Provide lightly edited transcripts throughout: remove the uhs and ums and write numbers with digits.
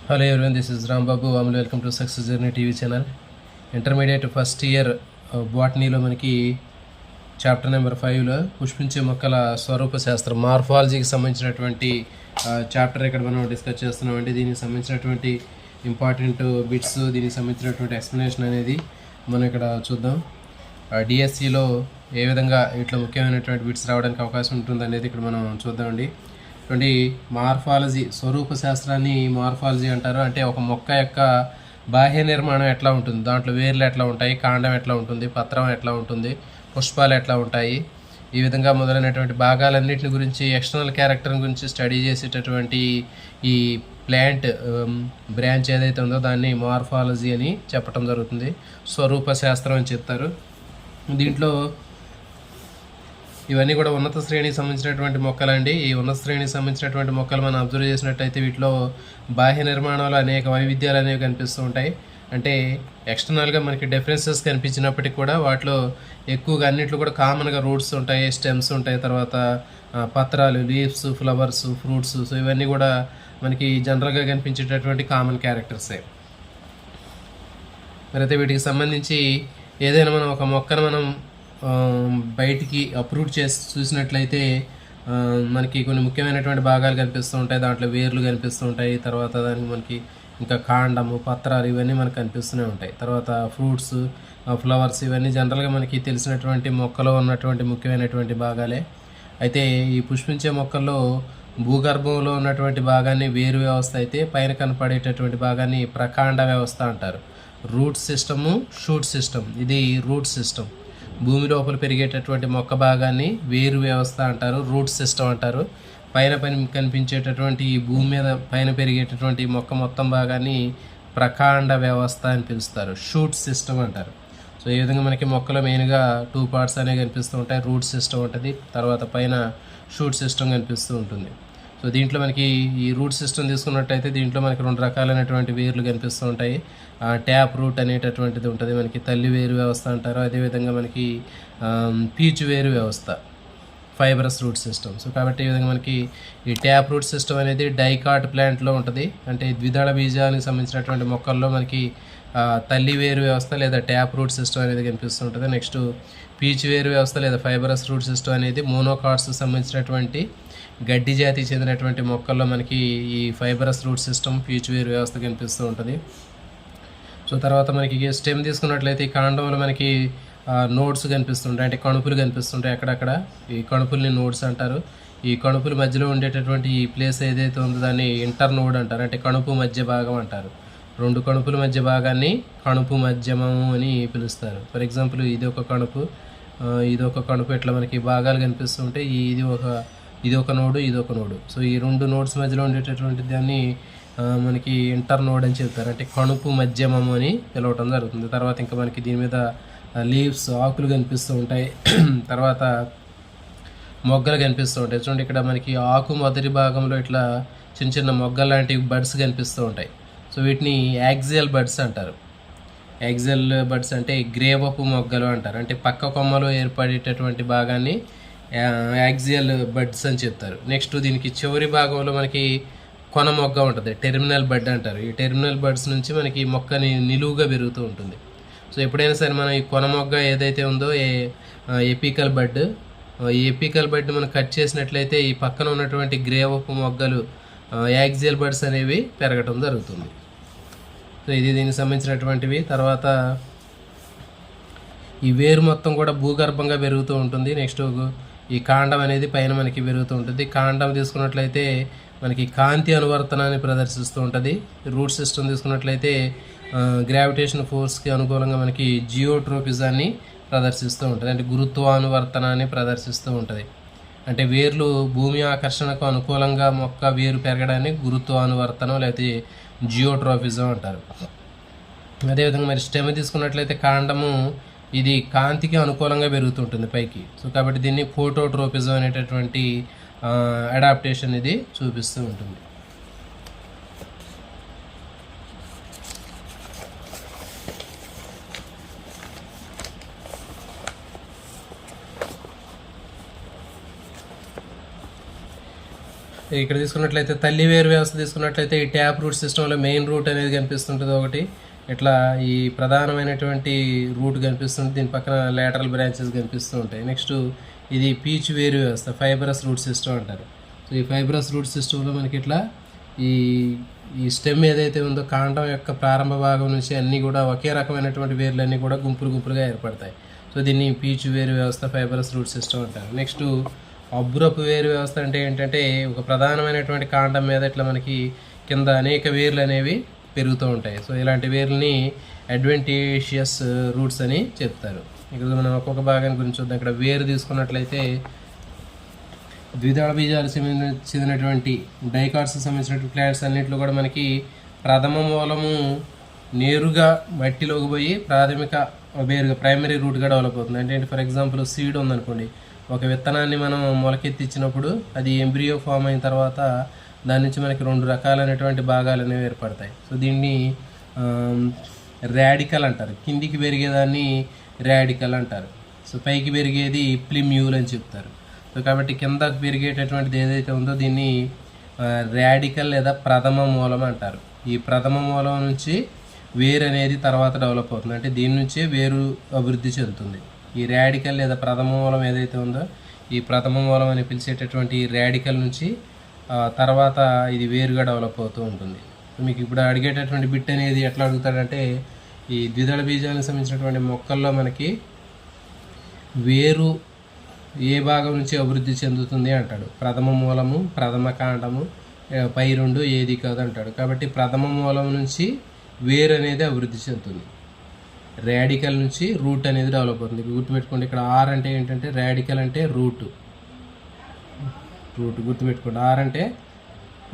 Hello everyone, this is Ram Babu. Welcome to Success Journey TV channel. Intermediate first year బాటనీలో మనకి chapter number 5లో పుష్పించే మొక్కల స్వరూప శాస్త్రం మార్ఫాలజీకి సంబంధించినటువంటి చాప్టర్ ఇక్కడ మనం డిస్కస్ చేస్తున్నామండి. దీనికి సంబంధించినటువంటి ఇంపార్టెంట్ బిట్స్, దీనికి సంబంధించినటువంటి ఎక్స్ప్లెనేషన్ అనేది మనం ఇక్కడ చూద్దాం. డిఎస్సిలో ఏ విధంగా ఇట్లా ముఖ్యమైనటువంటి బిట్స్ రావడానికి అవకాశం ఉంటుంది అనేది ఇక్కడ మనం చూద్దామండి. చూడండి, మార్ఫాలజీ స్వరూప శాస్త్రాన్ని మార్ఫాలజీ అంటారు. అంటే ఒక మొక్క యొక్క బాహ్య నిర్మాణం ఎట్లా ఉంటుంది, దాంట్లో వేర్లు ఎట్లా ఉంటాయి, కాండం ఎట్లా ఉంటుంది, పత్రం ఎట్లా ఉంటుంది, పుష్పాలు ఎట్లా ఉంటాయి, ఈ విధంగా మొదలైనటువంటి భాగాలన్నింటిని గురించి, ఎక్స్టర్నల్ క్యారెక్టర్ గురించి స్టడీ చేసేటటువంటి ఈ ప్లాంట్ బ్రాంచ్ ఏదైతే ఉందో దాన్ని మార్ఫాలజీ అని చెప్పడం జరుగుతుంది. స్వరూప శాస్త్రం అని చెప్తారు. దీంట్లో ఇవన్నీ కూడా ఉన్నత శ్రేణికి సంబంధించినటువంటి మొక్కలండి. ఈ ఉన్నత శ్రేణికి సంబంధించినటువంటి మొక్కలు మనం అబ్జర్వ్ చేసినట్టయితే వీటిలో బాహ్య నిర్మాణంలో అనేక వైవిధ్యాలు అనేవి కనిపిస్తూ ఉంటాయి. అంటే ఎక్స్టర్నల్గా మనకి డిఫరెన్సెస్ కనిపించినప్పటికీ కూడా వాటిలో ఎక్కువగా అన్నింటిలో కూడా కామన్గా రూట్స్ ఉంటాయి, స్టెమ్స్ ఉంటాయి, తర్వాత పత్రాలు, లీవ్స్, ఫ్లవర్స్, ఫ్రూట్స్. సో ఇవన్నీ కూడా మనకి జనరల్గా కనిపించేటటువంటి కామన్ క్యారెక్టర్సే. మరైతే వీటికి సంబంధించి ఏదైనా మనం ఒక మొక్కను మనం బయటికి అప్రూవ్ చేసి చూసినట్లయితే మనకి కొన్ని ముఖ్యమైనటువంటి భాగాలు కనిపిస్తూ ఉంటాయి. దాంట్లో వేర్లు కనిపిస్తూ ఉంటాయి, తర్వాత దానికి మనకి ఇంకా కాండము, పత్రాలు ఇవన్నీ మనకు కనిపిస్తూనే ఉంటాయి. తర్వాత ఫ్రూట్స్, ఫ్లవర్స్ ఇవన్నీ జనరల్గా మనకి తెలిసినటువంటి మొక్కలో ఉన్నటువంటి ముఖ్యమైనటువంటి భాగాలే. అయితే ఈ పుష్పించే మొక్కల్లో భూగర్భంలో ఉన్నటువంటి భాగాన్ని వేరు వ్యవస్థ అయితే, పైన కనపడేటటువంటి భాగాన్ని ప్రకాండ వ్యవస్థ అంటారు. Root system, shoot system. ఇది రూట్ సిస్టమ్. భూమి లోపల పెరిగేటటువంటి మొక్క భాగాన్ని వేరు వ్యవస్థ అంటారు, రూట్ సిస్టమ్ అంటారు. పైన కనిపించేటటువంటి ఈ భూమి మీద పైన పెరిగేటటువంటి మొక్క మొత్తం భాగాన్ని ప్రకాండ వ్యవస్థ అని పిలుస్తారు, షూట్ సిస్టమ్ అంటారు. సో ఈ విధంగా మనకి మొక్కలో మెయిన్గా 2 పార్ట్స్ అనేవి కనిపిస్తూ ఉంటాయి. రూట్ సిస్టమ్ ఉంటుంది, తర్వాత పైన షూట్ సిస్టమ్ కనిపిస్తూ ఉంటుంది. సో దీంట్లో మనకి ఈ రూట్ సిస్టమ్ తీసుకున్నట్టయితే దీంట్లో మనకి 2 రకాలైనటువంటి వేర్లు కనిపిస్తూ ఉంటాయి. ట్యాప్ రూట్ అనేటటువంటిది ఉంటుంది, మనకి తల్లి వేరు వ్యవస్థ అంటారు. అదేవిధంగా మనకి పీచు వేరు వ్యవస్థ, ఫైబరస్ రూట్ సిస్టమ్. సో కాబట్టి ఈ విధంగా మనకి ఈ ట్యాప్ రూట్ సిస్టమ్ అనేది డైకాట్ ప్లాంట్లో ఉంటుంది. అంటే ద్విదళ బీజానికి సంబంధించినటువంటి మొక్కల్లో మనకి తల్లి వేరు వ్యవస్థ లేదా ట్యాప్ రూట్ సిస్టమ్ అనేది కనిపిస్తుంటుంది. నెక్స్ట్ పీచు వేరు వ్యవస్థ లేదా ఫైబరస్ రూట్ సిస్టమ్ అనేది మోనోకాట్స్కి సంబంధించినటువంటి గడ్డి జాతికి చెందినటువంటి మొక్కల్లో మనకి ఈ ఫైబరస్ రూట్ సిస్టమ్, పీచు వేరు వ్యవస్థ కనిపిస్తూ ఉంటుంది. సో తర్వాత మనకి స్టెమ్ తీసుకున్నట్లయితే ఈ కాండంలో మనకి నోడ్స్ కనిపిస్తుంటాయి, అంటే కణుపులు కనిపిస్తుంటాయి. అక్కడక్కడ ఈ కణుపుల్ని నోడ్స్ అంటారు. ఈ కణుపుల మధ్యలో ఉండేటటువంటి ఈ ప్లేస్ ఏదైతే ఉందో దాన్ని ఇంటర్ నోడ్ అంటారు, అంటే కణుపు మధ్య భాగం అంటారు. 2 కణుపుల మధ్య భాగాన్ని కణుపు మధ్యమము అని పిలుస్తారు. ఫర్ ఎగ్జాంపుల్ ఇది ఒక కణుపు, ఇది ఒక కణుపు, ఇట్లా మనకి భాగాలు కనిపిస్తుంటాయి. ఇది ఒక నోడు, ఇది ఒక నోడు. సో ఈ 2 నోడ్స్ మధ్యలో ఉండేటటువంటి దాన్ని మనకి ఇంటర్ నోడ్ అని చెప్తారు, అంటే కణుపు మధ్యమము అని పిలవటం జరుగుతుంది. తర్వాత ఇంకా మనకి దీని మీద లీవ్స్, ఆకులు కనిపిస్తూ ఉంటాయి. తర్వాత మొగ్గలు కనిపిస్తూ ఉంటాయి. చూడండి, ఇక్కడ మనకి ఆకు మొదటి భాగంలో ఇట్లా చిన్న చిన్న మొగ్గలు లాంటి బడ్స్ కనిపిస్తూ ఉంటాయి. సో వీటిని యాక్సియల్ బడ్స్ అంటారు. యాక్సియల్ బడ్స్ అంటే గ్రేవపు మొగ్గలు అంటారు, అంటే పక్క కొమ్మలో ఏర్పడేటటువంటి భాగాన్ని యాక్సియల్ బడ్స్ అని చెప్తారు. నెక్స్ట్ దీనికి చివరి భాగంలో మనకి కొన మొగ్గ ఉంటుంది, టెర్మినల్ బడ్ అంటారు. ఈ టెర్మినల్ బడ్స్ నుంచి మనకి మొక్కని నిలువుగా పెరుగుతూ ఉంటుంది. సో ఎప్పుడైనా సరే మనం ఈ కొన మొగ్గ ఏదైతే ఉందో ఎపికల్ బడ్, ఈ ఎపికల్ బడ్ మనం కట్ చేసినట్లయితే ఈ పక్కన ఉన్నటువంటి గ్రేవపు మొగ్గలు, యాక్సియల్ బడ్స్ అనేవి పెరగటం జరుగుతుంది. సో ఇది దీనికి సంబంధించినటువంటివి. తర్వాత ఈ వేరు మొత్తం కూడా భూగర్భంగా పెరుగుతూ ఉంటుంది. నెక్స్ట్ ఈ కాండం అనేది పైన మనకి పెరుగుతూ ఉంటుంది. కాండం తీసుకున్నట్లయితే మనకి కాంతి అనువర్తనాన్ని ప్రదర్శిస్తూ ఉంటుంది. రూట్ సిస్టమ్ తీసుకున్నట్లయితే గ్రావిటేషన్ ఫోర్స్కి అనుకూలంగా మనకి జియోట్రోపిజాన్ని ప్రదర్శిస్తూ ఉంటుంది, అంటే గురుత్వానువర్తనాన్ని ప్రదర్శిస్తూ ఉంటుంది. అంటే వేర్లు భూమి ఆకర్షణకు అనుకూలంగా మొక్క వేరు పెరగడాన్ని గురుత్వానువర్తనం లేకపోతే జియోట్రోపిజం అంటారు. అదేవిధంగా మరి స్టెమ్ తీసుకున్నట్లయితే కాండము ఇది కాంతికి అనుకూలంగా పెరుగుతుంటుంది పైకి. సో కాబట్టి దీన్ని ఫోటోట్రోపిజం అనేటటువంటి అడాప్టేషన్ ఇది చూపిస్తూ ఉంటుంది. ఇక్కడ తీసుకున్నట్లయితే తల్లి వేరు వ్యవస్థ తీసుకున్నట్లయితే ఈ ట్యాప్ రూట్ సిస్టంలో మెయిన్ రూట్ అనేది కనిపిస్తుంటుంది ఒకటి, ఇట్లా ఈ ప్రధానమైనటువంటి రూట్ కనిపిస్తుంది, దీని పక్కన లేటరల్ బ్రాంచెస్ కనిపిస్తూ ఉంటాయి. నెక్స్ట్ ఇది పీచు వేరు వ్యవస్థ, ఫైబరస్ రూట్ సిస్టమ్ అంటారు. సో ఈ ఫైబరస్ రూట్ సిస్టంలో మనకి ఇట్లా ఈ ఈ స్టెమ్ ఏదైతే ఉందో కాండం యొక్క ప్రారంభ భాగం నుంచి అన్నీ కూడా ఒకే రకమైనటువంటి వేర్లన్నీ కూడా గుంపులుగా ఏర్పడతాయి. సో దీన్ని పీచు వేరు వ్యవస్థ, ఫైబరస్ రూట్ సిస్టమ్ అంటారు. నెక్స్ట్ అబ్బురపు వేరు వ్యవస్థ అంటే ఏంటంటే ఒక ప్రధానమైనటువంటి కాండం మీద ఇట్లా మనకి కింద అనేక వేర్లు అనేవి పెరుగుతూ ఉంటాయి. సో ఇలాంటి వేర్లని అడ్వెంటీషియస్ రూట్స్ అని చెప్తారు. ఇక్కడ మనం ఒక్కొక్క భాగాన్ని గురించి చూద్దాం. ఇక్కడ వేరు తీసుకున్నట్లయితే ద్విదళ బీజాలు చెందినటువంటి డైకాట్స్ సంబంధించినటువంటి ప్లాంట్స్ అన్నింటిలో కూడా మనకి ప్రథమ మూలము నేరుగా మట్టిలోకి పోయి ప్రాథమిక వేరుగా ప్రైమరీ రూట్గా డెవలప్ అవుతుంది. అంటే ఫర్ ఎగ్జాంపుల్ సీడ్ ఉందనుకోండి, ఒక విత్తనాన్ని మనం మొలకెత్తిచ్చినప్పుడు అది ఎంబ్రియో ఫామ్ అయిన తర్వాత దాని నుంచి మనకి 2 రకాలైనటువంటి భాగాలు అనేవి ఏర్పడతాయి. సో దీన్ని రాడికల్ అంటారు. కిందికి పెరిగేదాన్ని రాడికల్ అంటారు. సో పైకి పెరిగేది ప్లిమ్యూల్ అని చెప్తారు. సో కాబట్టి కిందకు పెరిగేటటువంటిది ఏదైతే ఉందో దీన్ని రాడికల్ లేదా ప్రథమ మూలం అంటారు. ఈ ప్రథమ మూలం నుంచి వేరు అనేది తర్వాత డెవలప్ అవుతుంది, అంటే దీని నుంచే వేరు అభివృద్ధి చెందుతుంది. ఈ రాడికల్ లేదా ప్రథమ మూలం ఏదైతే ఉందో ఈ ప్రథమ మూలం అని పిలిచేటటువంటి రాడికల్ నుంచి తర్వాత ఇది వేరుగా డెవలప్ అవుతూ ఉంటుంది. మీకు ఇప్పుడు అడిగేటటువంటి బిట్ అనేది ఎట్లా అడుగుతాడంటే ఈ ద్విదళ బీజానికి సంబంధించినటువంటి మొక్కల్లో మనకి వేరు ఏ భాగం నుంచి అభివృద్ధి చెందుతుంది అంటాడు. ప్రథమ మూలము, ప్రథమ కాండము, పై 2 ఏది కాదు అంటాడు. కాబట్టి ప్రథమ మూలం నుంచి వేరు అనేది అభివృద్ధి చెందుతుంది. రాడికల్ నుంచి రూట్ అనేది డెవలప్ అవుతుంది. గుర్తుపెట్టుకోండి, ఇక్కడ ఆర్ అంటే ఏంటంటే రాడికల్ అంటే రూట్ గుర్తుపెట్టుకోండి. ఆర్ అంటే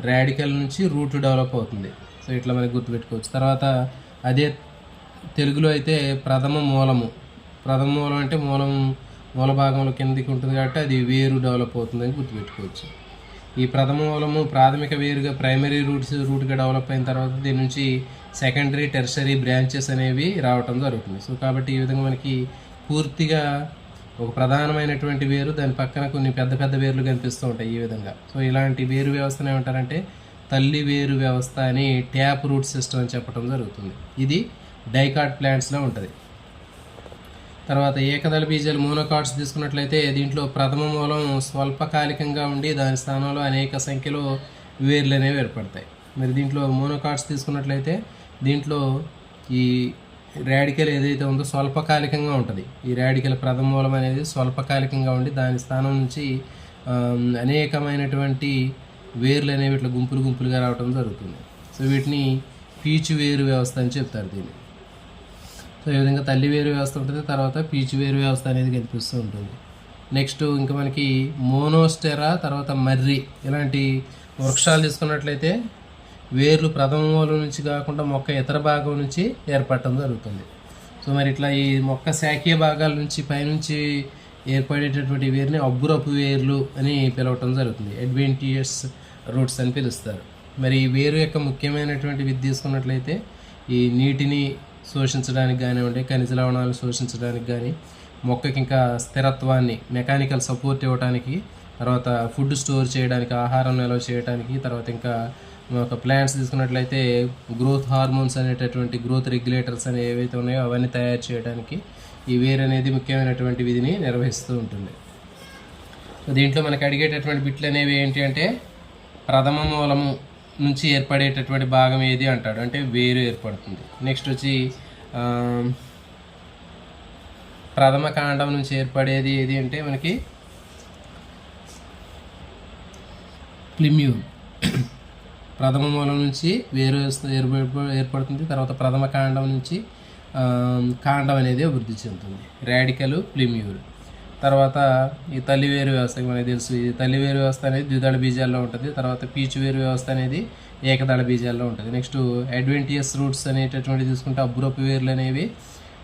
రాడికల్ నుంచి రూట్ డెవలప్ అవుతుంది. సో ఇట్లా మనకి గుర్తుపెట్టుకోవచ్చు. తర్వాత అదే తెలుగులో అయితే ప్రథమ మూలం అంటే మూల భాగంలో కిందికి ఉంటుంది కాబట్టి అది వేరు డెవలప్ అవుతుందని గుర్తుపెట్టుకోవచ్చు. ఈ ప్రథమ మూలము ప్రాథమిక వేరుగా ప్రైమరీ రూట్గా డెవలప్ అయిన తర్వాత దీని నుంచి సెకండరీ, టెర్షరీ బ్రాంచెస్ అనేవి రావటం జరుగుతుంది. సో కాబట్టి ఈ విధంగా మనకి పూర్తిగా ఒక ప్రధానమైనటువంటి వేరు, దాని పక్కన కొన్ని పెద్ద వేర్లు కనిపిస్తూ ఉంటాయి ఈ విధంగా. సో ఇలాంటి వేరు వ్యవస్థను ఏమంటారంటే తల్లి వేరు వ్యవస్థ అని ట్యాప్ రూట్ సిస్టమ్ అని చెప్పడం జరుగుతుంది. ఇది డైకాట్ ప్లాంట్స్లో ఉంటుంది. తర్వాత ఏకదళ బీజాలు మోనోకాట్స్ తీసుకున్నట్లయితే దీంట్లో ప్రథమ మూలం స్వల్పకాలికంగా ఉండి దాని స్థానంలో అనేక సంఖ్యలో వేర్లు అనేవి ఏర్పడతాయి. మరి దీంట్లో మోనోకాట్స్ తీసుకున్నట్లయితే దీంట్లో ఈ రాడికల్ ఏదైతే ఉందో స్వల్పకాలికంగా ఉంటుంది. ఈ రాడికల్ ప్రథమ మూలం అనేది స్వల్పకాలికంగా ఉండి దాని స్థానం నుంచి అనేకమైనటువంటి వేర్లు అనేవి ఇట్లా గుంపులుగా రావడం జరుగుతుంది. సో వీటిని పీచు వేరు వ్యవస్థ అని చెప్తారు దీన్ని. సో ఈ విధంగా తల్లి వేరు వ్యవస్థ ఉంటుంది, తర్వాత పీచు వేరు వ్యవస్థ అనేది కనిపిస్తూ ఉంటుంది. నెక్స్ట్ ఇంకా మనకి మోనోస్టెరా, తర్వాత మర్రి ఇలాంటి వృక్షాలు తీసుకున్నట్లయితే వేర్లు ప్రథమ మూలం నుంచి కాకుండా మొక్క ఇతర భాగం నుంచి ఏర్పడటం జరుగుతుంది. సో మరి ఇట్లా ఈ మొక్క శాఖీయ భాగాల నుంచి పైనుంచి ఏర్పడేటటువంటి వేరుని అబ్బురపు వేర్లు అని పిలవటం జరుగుతుంది. అడ్వెంటియస్ రూట్స్ అని పిలుస్తారు. మరి ఈ వేరు యొక్క ముఖ్యమైనటువంటి విధి తీసుకున్నట్లయితే ఈ నీటిని శోషించడానికి కానివ్వండి, ఖనిజ లవణాలను శోషించడానికి కానీ, మొక్కకి ఇంకా స్థిరత్వాన్ని మెకానికల్ సపోర్ట్ ఇవ్వడానికి, తర్వాత ఫుడ్ స్టోర్ చేయడానికి, ఆహారం నిల్వ చేయడానికి, తర్వాత ఇంకా ఒక ప్లాంట్స్ తీసుకున్నట్లయితే గ్రోత్ హార్మోన్స్ అనేటటువంటి గ్రోత్ రెగ్యులేటర్స్ అనేవి ఏవైతే ఉన్నాయో అవన్నీ తయారు చేయడానికి ఈ వేరు అనేది ముఖ్యమైనటువంటి విధిని నిర్వహిస్తూ ఉంటుంది. దీంట్లో మనకి అడిగేటటువంటి బిట్లు అనేవి ఏంటి అంటే ప్రథమ మూలము నుంచి ఏర్పడేటటువంటి భాగం ఏది అంటాడు, అంటే వేరు ఏర్పడుతుంది. నెక్స్ట్ వచ్చి ప్రథమ కాండం నుంచి ఏర్పడేది ఏది అంటే మనకి ప్లిమ్యూల్. ప్రథమ మూలం నుంచి వేరు ఏర్పడుతుంది. తర్వాత ప్రథమ కాండం నుంచి కాండం అనేది అభివృద్ధి చెందుతుంది, రాడికల్, ప్లిమ్యూల్. తర్వాత ఈ తల్లి వేరు వ్యవస్థ మనకి తెలుసు. ఈ తల్లి వేరు వ్యవస్థ అనేది ద్విదళ బీజాల్లో ఉంటుంది. తర్వాత పీచు వేరు వ్యవస్థ అనేది ఏకదళ బీజాల్లో ఉంటుంది. నెక్స్ట్ అడ్వెంటియస్ రూట్స్ అనేటటువంటి తీసుకుంటే అబ్బురపు వేర్లు అనేవి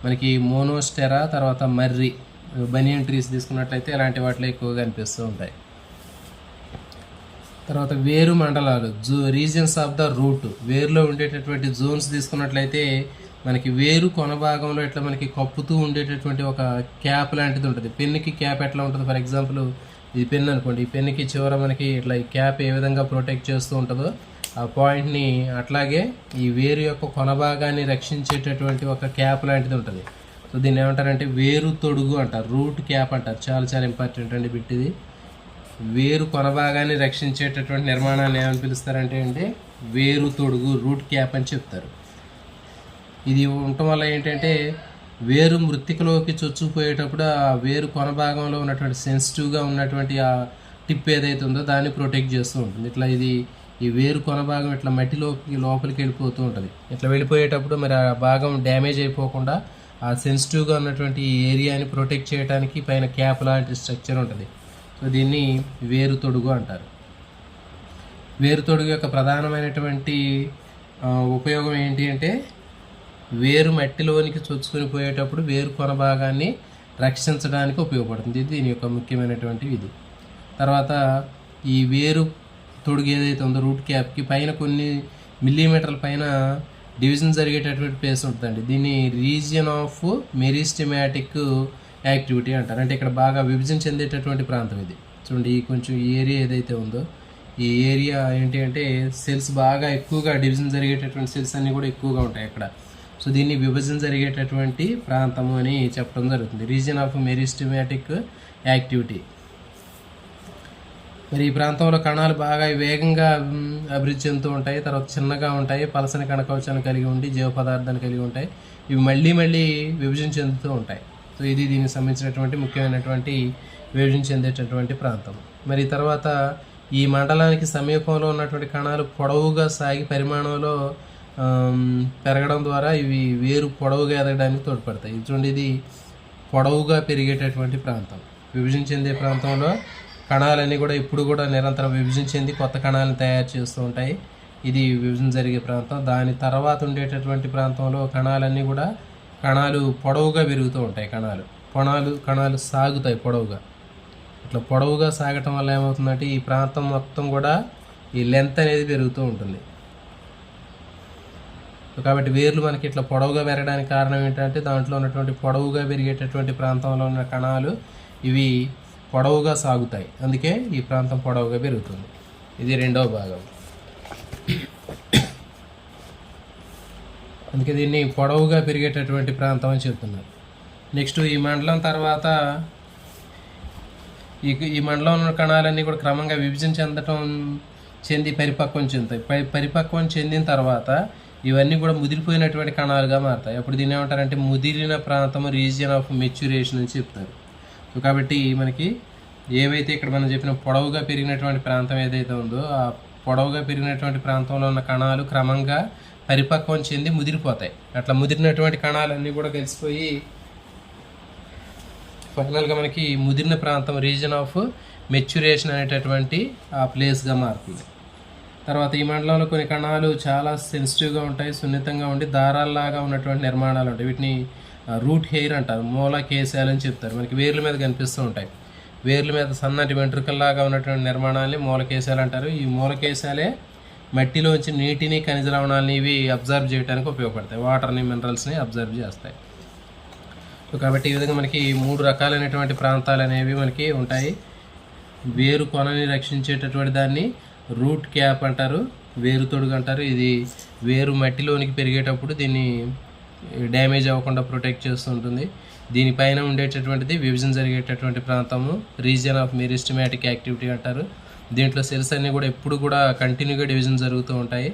మనకి మోనోస్టెరా, తర్వాత మర్రి, బనియన్ ట్రీస్ తీసుకున్నట్లయితే ఇలాంటి వాటిలో ఎక్కువగా కనిపిస్తూ ఉంటాయి. తర్వాత వేరు మండలాలు, రీజియన్స్ ఆఫ్ ద రూట్, వేరులో ఉండేటటువంటి జోన్స్ తీసుకున్నట్లయితే మనకి వేరు కొన భాగంలో ఇట్లా మనకి కప్పుతూ ఉండేటటువంటి ఒక క్యాప్ లాంటిది ఉంటుంది. పెన్నుకి క్యాప్ ఎట్లా ఉంటుంది, ఫర్ ఎగ్జాంపుల్ ఇది పెన్ అనుకోండి, ఈ పెన్కి చివర మనకి ఇట్లా ఈ క్యాప్ ఏ విధంగా ప్రొటెక్ట్ చేస్తూ ఉంటుందో ఆ పాయింట్ని అట్లాగే ఈ వేరు యొక్క కొన భాగాన్ని రక్షించేటటువంటి ఒక క్యాప్ లాంటిది ఉంటుంది. సో దీన్ని ఏమంటారంటే వేరు తొడుగు అంటారు, రూట్ క్యాప్ అంటారు. చాలా చాలా ఇంపార్టెంట్ అండి బిట్ ఇది. వేరు కొన భాగాన్ని రక్షించేటటువంటి నిర్మాణాన్ని ఏమని పిలుస్తారంటే వేరు తొడుగు, రూట్ క్యాప్ అని చెప్తారు. ఇది ఉండటం వల్ల ఏంటంటే వేరు మృత్తికలోకి చొచ్చుకుపోయేటప్పుడు ఆ వేరు కొన భాగంలో ఉన్నటువంటి సెన్సిటివ్గా ఉన్నటువంటి ఆ టిప్ ఏదైతే ఉందో దాన్ని ప్రొటెక్ట్ చేస్తూ ఉంటుంది. ఇట్లా ఇది ఈ వేరు కొన భాగం ఇట్లా లోపలికి వెళ్ళిపోతూ ఉంటుంది. ఇట్లా వెళ్ళిపోయేటప్పుడు మరి ఆ భాగం డ్యామేజ్ అయిపోకుండా ఆ సెన్సిటివ్గా ఉన్నటువంటి ఈ ఏరియాని ప్రొటెక్ట్ చేయడానికి పైన క్యాప్ లాంటి స్ట్రక్చర్ ఉంటుంది. సో దీన్ని వేరు తొడుగు అంటారు. వేరు తొడుగు యొక్క ప్రధానమైనటువంటి ఉపయోగం ఏంటి అంటే వేరు మట్టిలోనికి చొచ్చుకొని పోయేటప్పుడు వేరు కొన భాగాన్ని రక్షించడానికి ఉపయోగపడుతుంది. ఇది దీని యొక్క ముఖ్యమైనటువంటి ఇది. తర్వాత ఈ వేరు తొడుగు ఏదైతే ఉందో రూట్ క్యాప్కి పైన కొన్ని మిల్లీమీటర్ల పైన డివిజన్ జరిగేటటువంటి ప్లేస్ ఉంటుందండి. దీన్ని రీజియన్ ఆఫ్ మెరిస్టెమాటిక్ యాక్టివిటీ అంటారు. అంటే ఇక్కడ బాగా విభజన చెందేటటువంటి ప్రాంతం ఇది. చూడండి, ఈ కొంచెం ఈ ఏరియా ఏదైతే ఉందో ఈ ఏరియా ఏంటి అంటే సెల్స్ బాగా ఎక్కువగా డివిజన్ జరిగేటటువంటి సెల్స్ అన్నీ కూడా ఎక్కువగా ఉంటాయి అక్కడ. సో దీన్ని విభజన జరిగేటటువంటి ప్రాంతము అని చెప్పడం జరుగుతుంది, రీజియన్ ఆఫ్ మెరిస్టెమాటిక్ యాక్టివిటీ. మరి ఈ ప్రాంతంలో కణాలు బాగా వేగంగా అభివృద్ధి చెందుతూ ఉంటాయి. తర్వాత చిన్నగా ఉంటాయి, పలసని కణకవచాన్ని కలిగి ఉండి జీవ పదార్థాన్ని కలిగి ఉంటాయి. ఇవి మళ్ళీ విభజన చెందుతూ ఉంటాయి. సో ఇది దీనికి సంబంధించినటువంటి ముఖ్యమైనటువంటి విభజన చెందేటటువంటి ప్రాంతం. మరి తర్వాత ఈ మండలానికి సమీపంలో ఉన్నటువంటి కణాలు పొడవుగా సాగి పరిమాణంలో పెరగడం ద్వారా ఇవి వేరు పొడవుగా ఎదగడానికి తోడ్పడతాయి. చూడండి, ఇది పొడవుగా పెరిగేటటువంటి ప్రాంతం. విభజన చెందే ప్రాంతంలో కణాలన్నీ కూడా ఇప్పుడు కూడా నిరంతరం విభజన చెంది కొత్త కణాలను తయారు చేస్తూ ఉంటాయి. ఇది విభజన జరిగే ప్రాంతం. దాని తర్వాత ఉండేటటువంటి ప్రాంతంలో కణాలు పొడవుగా పెరుగుతూ ఉంటాయి. కణాలు సాగుతాయి పొడవుగా. ఇట్లా పొడవుగా సాగటం వల్ల ఏమవుతుందంటే ఈ ప్రాంతం మొత్తం కూడా ఈ లెంత్ అనేది పెరుగుతూ ఉంటుంది. కాబట్టి వేర్లు మనకి ఇట్లా పొడవుగా పెరగడానికి కారణం ఏంటంటే దాంట్లో ఉన్నటువంటి పొడవుగా పెరిగేటటువంటి ప్రాంతంలో ఉన్న కణాలు ఇవి పొడవుగా సాగుతాయి. అందుకే ఈ ప్రాంతం పొడవుగా పెరుగుతుంది. ఇది రెండవ భాగం. అందుకే దీన్ని పొడవుగా పెరిగేటటువంటి ప్రాంతం అని చెప్తున్నారు. నెక్స్ట్ ఈ మండలం తర్వాత ఈ మండలంలో ఉన్న కణాలన్నీ కూడా క్రమంగా విభజన చెంది పరిపక్వం చెందుతాయి. పరిపక్వం చెందిన తర్వాత ఇవన్నీ కూడా ముదిరిపోయినటువంటి కణాలుగా మారుతాయి. అప్పుడు దీన్ని ఏమంటారంటే ముదిరిన ప్రాంతము, రీజియన్ ఆఫ్ మెచ్యురేషన్ అని చెప్తారు. సో కాబట్టి మనకి ఏవైతే ఇక్కడ మనం చెప్పిన పొడవుగా పెరిగినటువంటి ప్రాంతం ఏదైతే ఉందో ఆ పొడవుగా పెరిగినటువంటి ప్రాంతంలో ఉన్న కణాలు క్రమంగా పరిపక్వం చెంది ముదిరిపోతాయి. అట్లా ముదిరినటువంటి కణాలన్నీ కూడా కలిసిపోయి ఫైనల్గా మనకి ముదిరిన ప్రాంతం, రీజన్ ఆఫ్ మెచ్యురేషన్ అనేటటువంటి ఆ ప్లేస్గా మారుతుంది. తర్వాత ఈ మండలంలో కొన్ని కణాలు చాలా సెన్సిటివ్గా ఉంటాయి, సున్నితంగా ఉండి దారాల్లాగా ఉన్నటువంటి నిర్మాణాలు ఉంటాయి. వీటిని రూట్ హెయిర్ అంటారు, మూలకేశాలు అని చెప్తారు. మనకి వేర్ల మీద కనిపిస్తూ ఉంటాయి. వేర్ల మీద సన్నటి వెంట్రుకల్లాగా ఉన్నటువంటి నిర్మాణాలని మూలకేశాలు అంటారు. ఈ మూలకేశాలే మట్టిలోంచి నీటిని, ఖనిజ లవణాలని ఇవి అబ్జర్వ్ చేయడానికి ఉపయోగపడతాయి. వాటర్ని, మినరల్స్ని అబ్జర్వ్ చేస్తాయి. సో కాబట్టి ఈ విధంగా మనకి 3 రకాలైనటువంటి ప్రాంతాలు అనేవి మనకి ఉంటాయి. వేరు కొనని రక్షించేటటువంటి దాన్ని రూట్ క్యాప్ అంటారు, వేరు తొడుగు అంటారు. ఇది వేరు మట్టిలోనికి పెరిగేటప్పుడు దీన్ని డ్యామేజ్ అవ్వకుండా ప్రొటెక్ట్ చేస్తూ ఉంటుంది. దీనిపైన ఉండేటటువంటిది విభజన జరిగేటటువంటి ప్రాంతము, రీజియన్ ఆఫ్ మెరిస్టెమాటిక్ యాక్టివిటీ అంటారు. దీంట్లో సెల్స్ అన్నీ కూడా ఎప్పుడు కూడా కంటిన్యూగా డివిజన్ జరుగుతూ ఉంటాయి.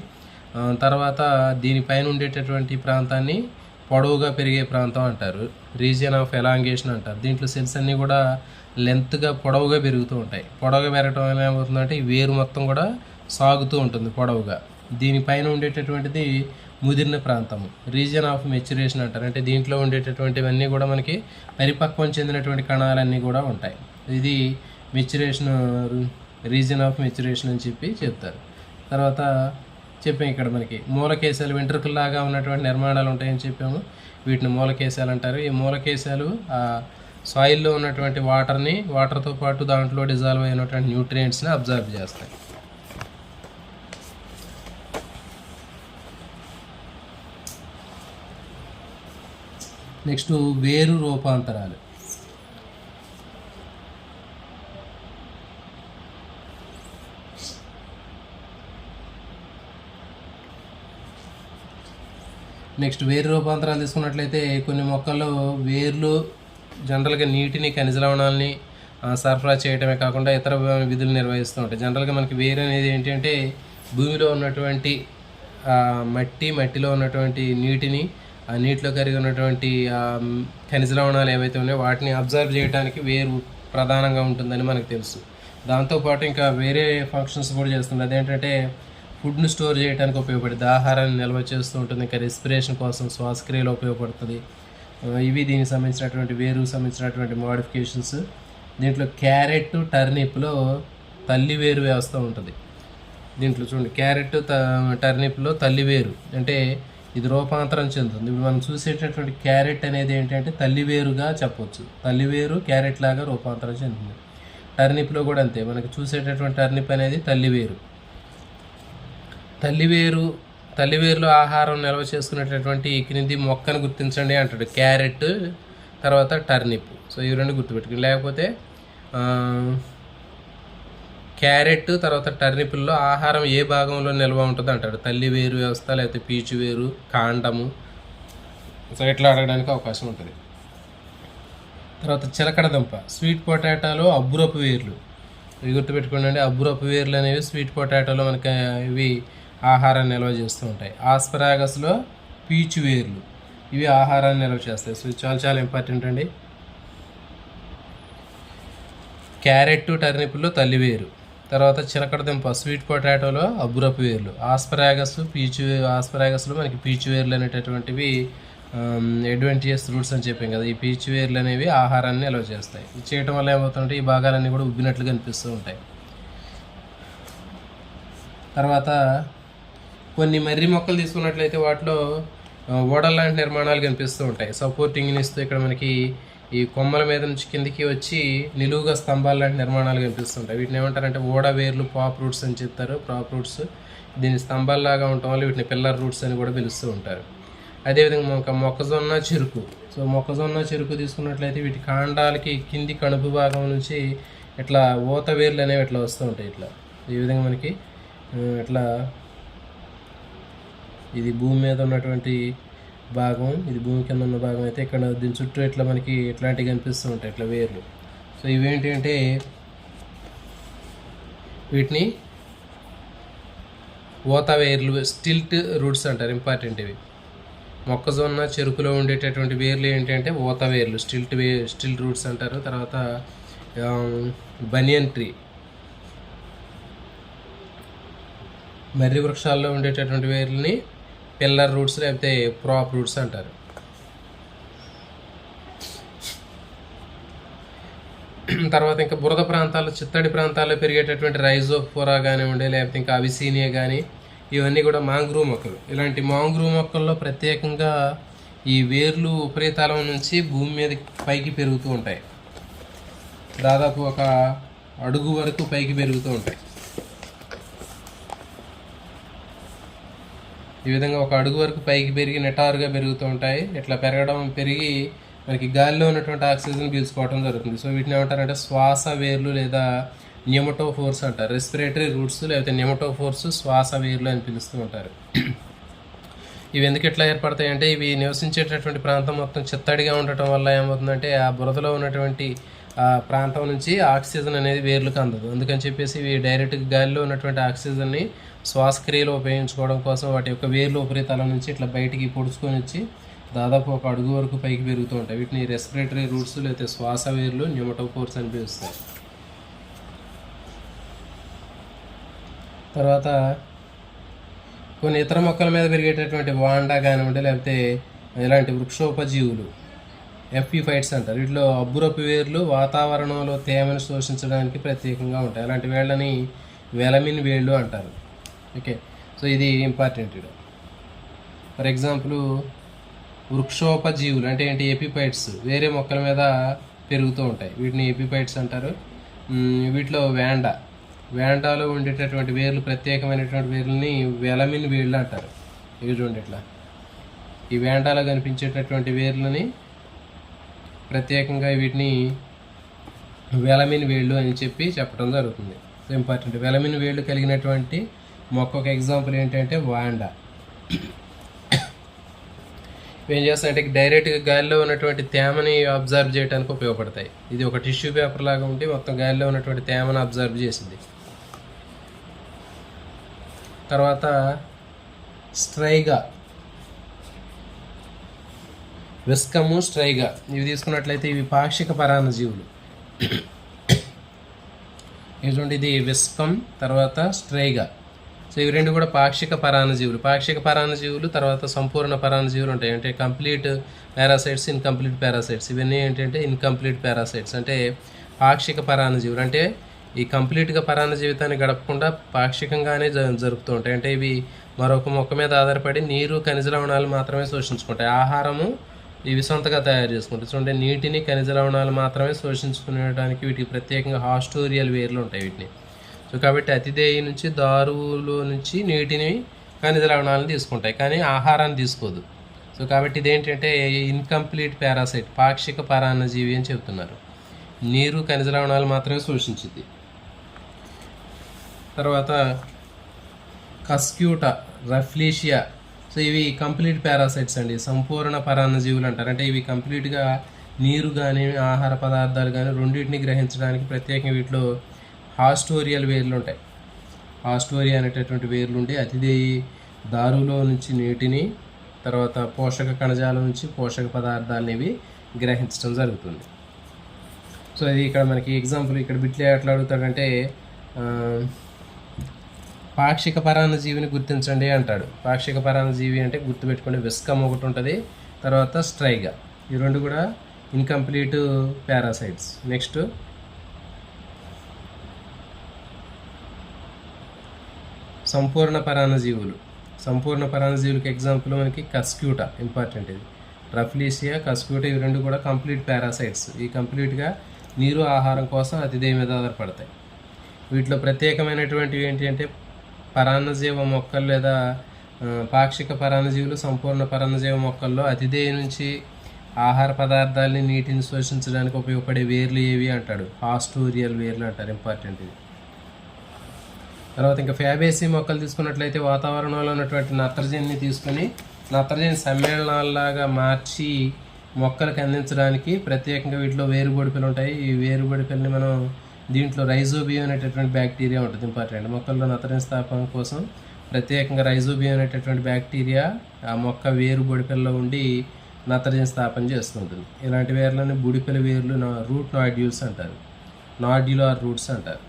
తర్వాత దీనిపైన ఉండేటటువంటి ప్రాంతాన్ని పొడవుగా పెరిగే ప్రాంతం అంటారు, రీజియన్ ఆఫ్ ఎలాంగేషన్ అంటారు. దీంట్లో సెల్స్ అన్నీ కూడా లెంత్గా పొడవుగా పెరుగుతూ ఉంటాయి. పొడవుగా పెరగడం వల్ల ఏమవుతుందంటే ఈ వేరు మొత్తం కూడా సాగుతూ ఉంటుంది పొడవుగా. దీనిపైన ఉండేటటువంటిది ముదిరిన ప్రాంతము, రీజియన్ ఆఫ్ మెచ్యురేషన్ అంటారు. అంటే దీంట్లో ఉండేటటువంటివన్నీ కూడా మనకి పరిపక్వం చెందినటువంటి కణాలన్నీ కూడా ఉంటాయి. ఇది మెచ్యురేషన్, రీజియన్ ఆఫ్ మెచ్యురేషన్ అని చెప్తారు. తర్వాత చెప్పాము ఇక్కడ మనకి మూలకేశాలు, వెంట్రుకల్లాగా ఉన్నటువంటి నిర్మాణాలు ఉంటాయని చెప్పాము. వీటిని మూలకేశాలు అంటారు. ఈ మూలకేశాలు సాయిల్లో ఉన్నటువంటి వాటర్తో పాటు దాంట్లో డిజాల్వ్ అయినటువంటి న్యూట్రియంట్స్ని అబ్జర్వ్ చేస్తాయి. నెక్స్ట్ వేరు రూపాంతరాలు. నెక్స్ట్ వేరు రూపాంతరాలు తీసుకున్నట్లయితే కొన్ని మొక్కల్లో వేర్లు జనరల్గా నీటిని, ఖనిజ లవణాలని సరఫరా చేయడమే కాకుండా ఇతర విధులు నిర్వహిస్తూ ఉంటాయి. జనరల్గా మనకి వేరు అనేది ఏంటంటే భూమిలో ఉన్నటువంటి మట్టిలో ఉన్నటువంటి నీటిని, ఆ నీటిలో కరిగి ఉన్నటువంటి ఖనిజ లవణాలు ఏవైతే ఉన్నాయో వాటిని అబ్జర్వ్ చేయడానికి వేరు ప్రధానంగా ఉంటుందని మనకు తెలుసు. దాంతోపాటు ఇంకా వేరే ఫంక్షన్స్ కూడా చేస్తుంది. అదేంటంటే ఫుడ్ను స్టోర్ చేయడానికి ఉపయోగపడుతుంది, ఆహారాన్ని నిల్వ చేస్తూ ఉంటుంది, ఇంకా రెస్పిరేషన్ కోసం శ్వాసక్రియలో ఉపయోగపడుతుంది. ఇవి దీనికి సంబంధించినటువంటి వేరుకు సంబంధించినటువంటి మోడిఫికేషన్స్. దీంట్లో క్యారెట్, టర్నిప్లో తల్లి వేరు వ్యవస్థ ఉంటుంది. దీంట్లో చూడండి, క్యారెట్, టర్నిప్లో తల్లి వేరు అంటే ఇది రూపాంతరం చెందుతుంది. ఇప్పుడు మనం చూసేటటువంటి క్యారెట్ అనేది ఏంటంటే తల్లి వేరుగా చెప్పవచ్చు. తల్లి వేరు క్యారెట్ లాగా రూపాంతరం చెందుతుంది. టర్నిప్లో కూడా అంతే, మనకి చూసేటటువంటి టర్నిప్ అనేది తల్లి వేరు. తల్లి వేరులో ఆహారం నిల్వ చేసుకునేటటువంటి క్రింది మొక్కను గుర్తించండి అంటాడు. క్యారెట్, తర్వాత టర్నిప్. సో ఇవి రెండు గుర్తుపెట్టుకుని, లేకపోతే క్యారెట్ తర్వాత టర్నిప్లో ఆహారం ఏ భాగంలో నిల్వ ఉంటుంది అంటాడు. తల్లి వేరు వ్యవస్థ, లేకపోతే పీచు వేరు, కాండము. సో ఇట్లా అడగడానికి అవకాశం ఉంటుంది. తర్వాత చిలకడ దుంప, స్వీట్ పొటాటోలో అబ్బురపు వేర్లు. ఇవి గుర్తుపెట్టుకోండి. అబ్బురపు వేర్లు అనేవి స్వీట్ పొటాటోలో మనకి ఇవి ఆహారాన్ని నిల్వ చేస్తూ ఉంటాయి. ఆస్పరాగస్లో పీచు వేర్లు, ఇవి ఆహారాన్ని నిల్వ చేస్తాయి. సో చాలా చాలా ఇంపార్టెంట్ అండి. క్యారెట్, టర్నిప్లో తల్లి వేరు, తర్వాత చిలకడ దుంప స్వీట్ పొటాటోలో అబ్బురపు వేర్లు, ఆస్పరాగస్లో మనకి పీచు వేర్లు అనేటటువంటివి అడ్వెంటియస్ రూట్స్ అని చెప్పాం కదా. ఈ పీచు వేర్లు అనేవి ఆహారాన్ని నిల్వ చేస్తాయి. ఇది చేయడం వల్ల ఏమవుతుంటే ఈ భాగాలన్నీ కూడా ఉబ్బినట్లుగా అనిపిస్తూ ఉంటాయి. తర్వాత కొన్ని మర్రి మొక్కలు తీసుకున్నట్లయితే వాటిలో ఓడల్ లాంటి నిర్మాణాలు కనిపిస్తూ ఉంటాయి. సపోర్టింగ్ని ఇస్తూ ఇక్కడ మనకి ఈ కొమ్మల మీద నుంచి కిందికి వచ్చి నిలువుగా స్తంభాలు లాంటి నిర్మాణాలు కనిపిస్తుంటాయి. వీటిని ఏమంటారంటే ఓడ వేర్లు, పాప్ రూట్స్ అని చెప్తారు. పాప్ రూట్స్ దీని స్తంభాల్లాగా ఉండటం వల్ల వీటిని పిల్లర్ రూట్స్ అని కూడా పిలుస్తూ ఉంటారు. అదేవిధంగా మొక్కజొన్న, చెరుకు. సో మొక్కజొన్న, చెరుకు తీసుకున్నట్లయితే వీటి కాండాలకి కింది కణుపు భాగం నుంచి ఇట్లా ఊత వేర్లు అనేవి ఇట్లా వస్తూ ఉంటాయి. ఇట్లా ఈ విధంగా మనకి ఇట్లా ఇది భూమి మీద ఉన్నటువంటి భాగం, ఇది భూమి కింద ఉన్న భాగం అయితే ఇక్కడ దీని చుట్టూ ఇట్లా మనకి ఇట్లాంటివి కనిపిస్తూ ఉంటాయి, ఇట్లా వేర్లు. సో ఇవేంటి అంటే వీటిని ఊత వేర్లు, స్టిల్ట్ రూట్స్ అంటారు. ఇంపార్టెంట్ ఇవి. మొక్కజొన్న, చెరుకులో ఉండేటటువంటి వేర్లు ఏంటంటే ఊత వేర్లు, స్టిల్ట్ రూట్స్ అంటారు. తర్వాత బనియన్ ట్రీ, మర్రి వృక్షాల్లో ఉండేటటువంటి వేర్లని పిల్లర్ రూట్స్ లేకపోతే ప్రాప్ రూట్స్ అంటారు. తర్వాత ఇంకా బురద ప్రాంతాల్లో, చిత్తడి ప్రాంతాల్లో పెరిగేటటువంటి రైజోఫోరా కానివ్వండి, లేకపోతే ఇంకా అవిసీనియా కానీ, ఇవన్నీ కూడా మాంగ్రూవ్ మొక్కలు. ఇలాంటి మాంగ్రూవ్ మొక్కల్లో ప్రత్యేకంగా ఈ వేర్లు ఉపరితలం నుంచి భూమి మీద పైకి పెరుగుతూ ఉంటాయి. దాదాపు ఒక అడుగు వరకు పైకి పెరుగుతూ ఉంటాయి. ఈ విధంగా ఒక అడుగు వరకు పైకి పెరిగి నిటారుగా పెరుగుతూ ఉంటాయి. ఇట్లా పెరిగి మనకి గాలిలో ఉన్నటువంటి ఆక్సిజన్ పీల్చుకోవడం జరుగుతుంది. సో వీటిని ఏమంటారంటే శ్వాస వేర్లు లేదా నెమటోఫోర్స్ అంటారు. రెస్పిరేటరీ రూట్స్ లేకపోతే నెమటోఫోర్స్, శ్వాస వేర్లు అని పిలుస్తూ ఉంటారు. ఇవి ఎందుకు ఎట్లా ఏర్పడతాయి అంటే ఇవి నివసించేటటువంటి ప్రాంతం మొత్తం చిత్తడిగా ఉండటం వల్ల ఏమవుతుందంటే ఆ బురదలో ఉన్నటువంటి ఆ ప్రాంతం నుంచి ఆక్సిజన్ అనేది వేర్లకు అందదు. అందుకని చెప్పేసి ఇవి డైరెక్ట్గా గాలిలో ఉన్నటువంటి ఆక్సిజన్ని శ్వాసక్రియలో ఉపయోగించుకోవడం కోసం వాటి యొక్క వేర్లు ఉపరితలం నుంచి ఇట్లా బయటికి పొడుచుకొని వచ్చి దాదాపు ఒక అడుగు వరకు పైకి పెరుగుతూ ఉంటాయి. వీటిని రెస్పిరేటరీ రూట్స్ లేకపోతే శ్వాస వేర్లు, న్యూమటోఫోర్స్ అని పిలుస్తాయి. తర్వాత కొన్ని ఇతర మొక్కల మీద పెరిగేటటువంటి వాండా కానివ్వండి, లేకపోతే ఇలాంటి వృక్షోపజీవులు, ఎఫ్యూఫైట్స్ అంటారు. వీటిలో అబ్బురపు వేర్లు వాతావరణంలో తేమను శోషించడానికి ప్రత్యేకంగా ఉంటాయి. అలాంటి వేళ్ళని వెలమిన్ వేళ్ళు అంటారు. ఓకే, సో ఇది ఇంపార్టెంట్. ఫర్ ఎగ్జాంపుల్ వృక్షోపజీవులు అంటే ఏంటి? ఎపిపైట్స్ వేరే మొక్కల మీద పెరుగుతూ ఉంటాయి. వీటిని ఎపిపైట్స్ అంటారు. వీటిలో వేండాలో ఉండేటటువంటి వేర్లు, ప్రత్యేకమైనటువంటి వేర్లని వెలమిన్ వేళ్ళు అంటారు. ఇవి చూడండి, ఇట్లా ఈ వేండాలో కనిపించేటటువంటి వేర్లని ప్రత్యేకంగా వీటిని వెలమిన్ వేళ్ళు అని చెప్పి చెప్పడం జరుగుతుంది. ఇంపార్టెంట్. వెలమిన్ వేళ్ళు కలిగినటువంటి మొక్క ఒక ఎగ్జాంపుల్ ఏంటంటే వాండా. ఇవి ఏం చేస్తాయంటే డైరెక్ట్గా గాలిలో ఉన్నటువంటి తేమని అబ్జర్వ్ చేయడానికి ఉపయోగపడతాయి. ఇది ఒక టిష్యూ పేపర్ లాగా ఉండి మొత్తం గాలిలో ఉన్నటువంటి తేమను అబ్జర్వ్ చేసింది. తర్వాత స్ట్రైగా, విస్కము, స్ట్రైగా ఇవి తీసుకున్నట్లయితే ఇవి పాక్షిక పరాన్నజీవులు. ఇటువంటి ఇది విస్కం, తర్వాత స్ట్రైగా. సో ఇవి రెండు కూడా పాక్షిక పరాన్నజీవులు. పాక్షిక పరాన్నజీవులు తర్వాత సంపూర్ణ పరాన్నజీవులు ఉంటాయి. అంటే కంప్లీట్ పారాసైట్స్, ఇన్కంప్లీట్ పారాసైట్స్. ఇవన్నీ ఏంటంటే ఇన్కంప్లీట్ పారాసైట్స్ అంటే పాక్షిక పరాన్నజీవులు. అంటే ఈ కంప్లీట్గా పరాన్న జీవితాన్ని గడపకుండా పాక్షికంగానే జరుపుతూ ఉంటాయి. అంటే ఇవి మరొక మొక్క మీద ఆధారపడి నీరు, ఖనిజ లవణాలు మాత్రమే శోషించుకుంటాయి. ఆహారము ఇవి సొంతగా తయారు చేసుకుంటాయి. సో అంటే నీటిని, ఖనిజ లవణాలు మాత్రమే శోషించుకునేటానికి వీటికి ప్రత్యేకంగా హాస్టోరియల్ వేర్లు ఉంటాయి వీటిని. సో కాబట్టి అతిదేయి నుంచి, దారువులో నుంచి నీటిని, ఖనిజ లవణాలను తీసుకుంటాయి, కానీ ఆహారాన్ని తీసుకోదు. సో కాబట్టి ఇదేంటంటే ఇన్కంప్లీట్ పారాసైట్, పాక్షిక పరాన్నజీవి అని చెబుతున్నారు. నీరు, ఖనిజ లవణాలు మాత్రమే శోషించింది. తర్వాత కస్క్యూటా, రఫ్లీషియా. సో ఇవి కంప్లీట్ పారాసైట్స్ అండి, సంపూర్ణ పరాన్నజీవులు అంటారు. అంటే ఇవి కంప్లీట్గా నీరు కానీ, ఆహార పదార్థాలు కానీ రెండింటిని గ్రహించడానికి ప్రత్యేకంగా వీటిలో హాస్టోరియల్ వేర్లు ఉంటాయి. హాస్టోరియా అనేటటువంటి వేర్లు ఉండి అతిదేయి దారులో నుంచి నీటిని, తర్వాత పోషక కణజాలం నుంచి పోషక పదార్థాలని ఇవి గ్రహించడం జరుగుతుంది. సో ఇది ఇక్కడ మనకి ఎగ్జాంపుల్ ఇక్కడ బిట్లే ఎట్లా అడుగుతాడంటే పాక్షిక పరాన్నజీవిని గుర్తించండి అంటాడు. పాక్షిక పరాన్నజీవి అంటే గుర్తుపెట్టుకోండి, విస్కమ్ ఒకటి ఉంటుంది, తర్వాత స్ట్రైగా. ఈ రెండు కూడా ఇన్కంప్లీట్ పారాసైట్స్. నెక్స్ట్ సంపూర్ణ పరాన్నజీవులు. సంపూర్ణ పరాన్నజీవులకి ఎగ్జాంపుల్ మనకి కస్క్యూటా ఇంపార్టెంట్. ఇది రఫ్లీసియా, కస్క్యూటా ఇవి రెండు కూడా కంప్లీట్ పారాసైట్స్. ఈ కంప్లీట్గా నీరు, ఆహారం కోసం అతిదేయి మీద ఆధారపడతాయి. వీటిలో ప్రత్యేకమైనటువంటివి ఏంటి అంటే పరాన్నజీవ మొక్కలు లేదా పాక్షిక పరాన్నజీవులు, సంపూర్ణ పరాన్నజీవ మొక్కల్లో అతిదేయి నుంచి ఆహార పదార్థాలని, నీటిని శోషించడానికి ఉపయోగపడే వేర్లు ఏవి అంటాడు. హాస్టోరియల్ వేర్లు అంటారు, ఇంపార్టెంట్ ఇది. తర్వాత ఇంకా ఫ్యాబేసీ మొక్కలు తీసుకున్నట్లయితే వాతావరణంలో ఉన్నటువంటి నత్రజనిని తీసుకొని నత్రజని సమ్మేళనాలలాగా మార్చి మొక్కలకు అందించడానికి ప్రత్యేకంగా వీటిలో వేరుబొడిపెలు ఉంటాయి. ఈ వేరుబొడిపెల్ని మనం దీంట్లో రైజోబియం అనేటటువంటి బ్యాక్టీరియా ఉంటుంది, ఇంపార్టెంట్. మొక్కల్లో నత్రజని స్థాపన కోసం ప్రత్యేకంగా రైజోబియం అనేటటువంటి బ్యాక్టీరియా ఆ మొక్క వేరు బొడిపెల్లో ఉండి నత్రజని స్థాపన చేస్తుంటుంది. ఇలాంటి వేర్లని బుడిపెల వేర్లు, రూట్ నాడ్యూల్స్ అంటారు, నాడ్యులార్ రూట్స్ అంటారు.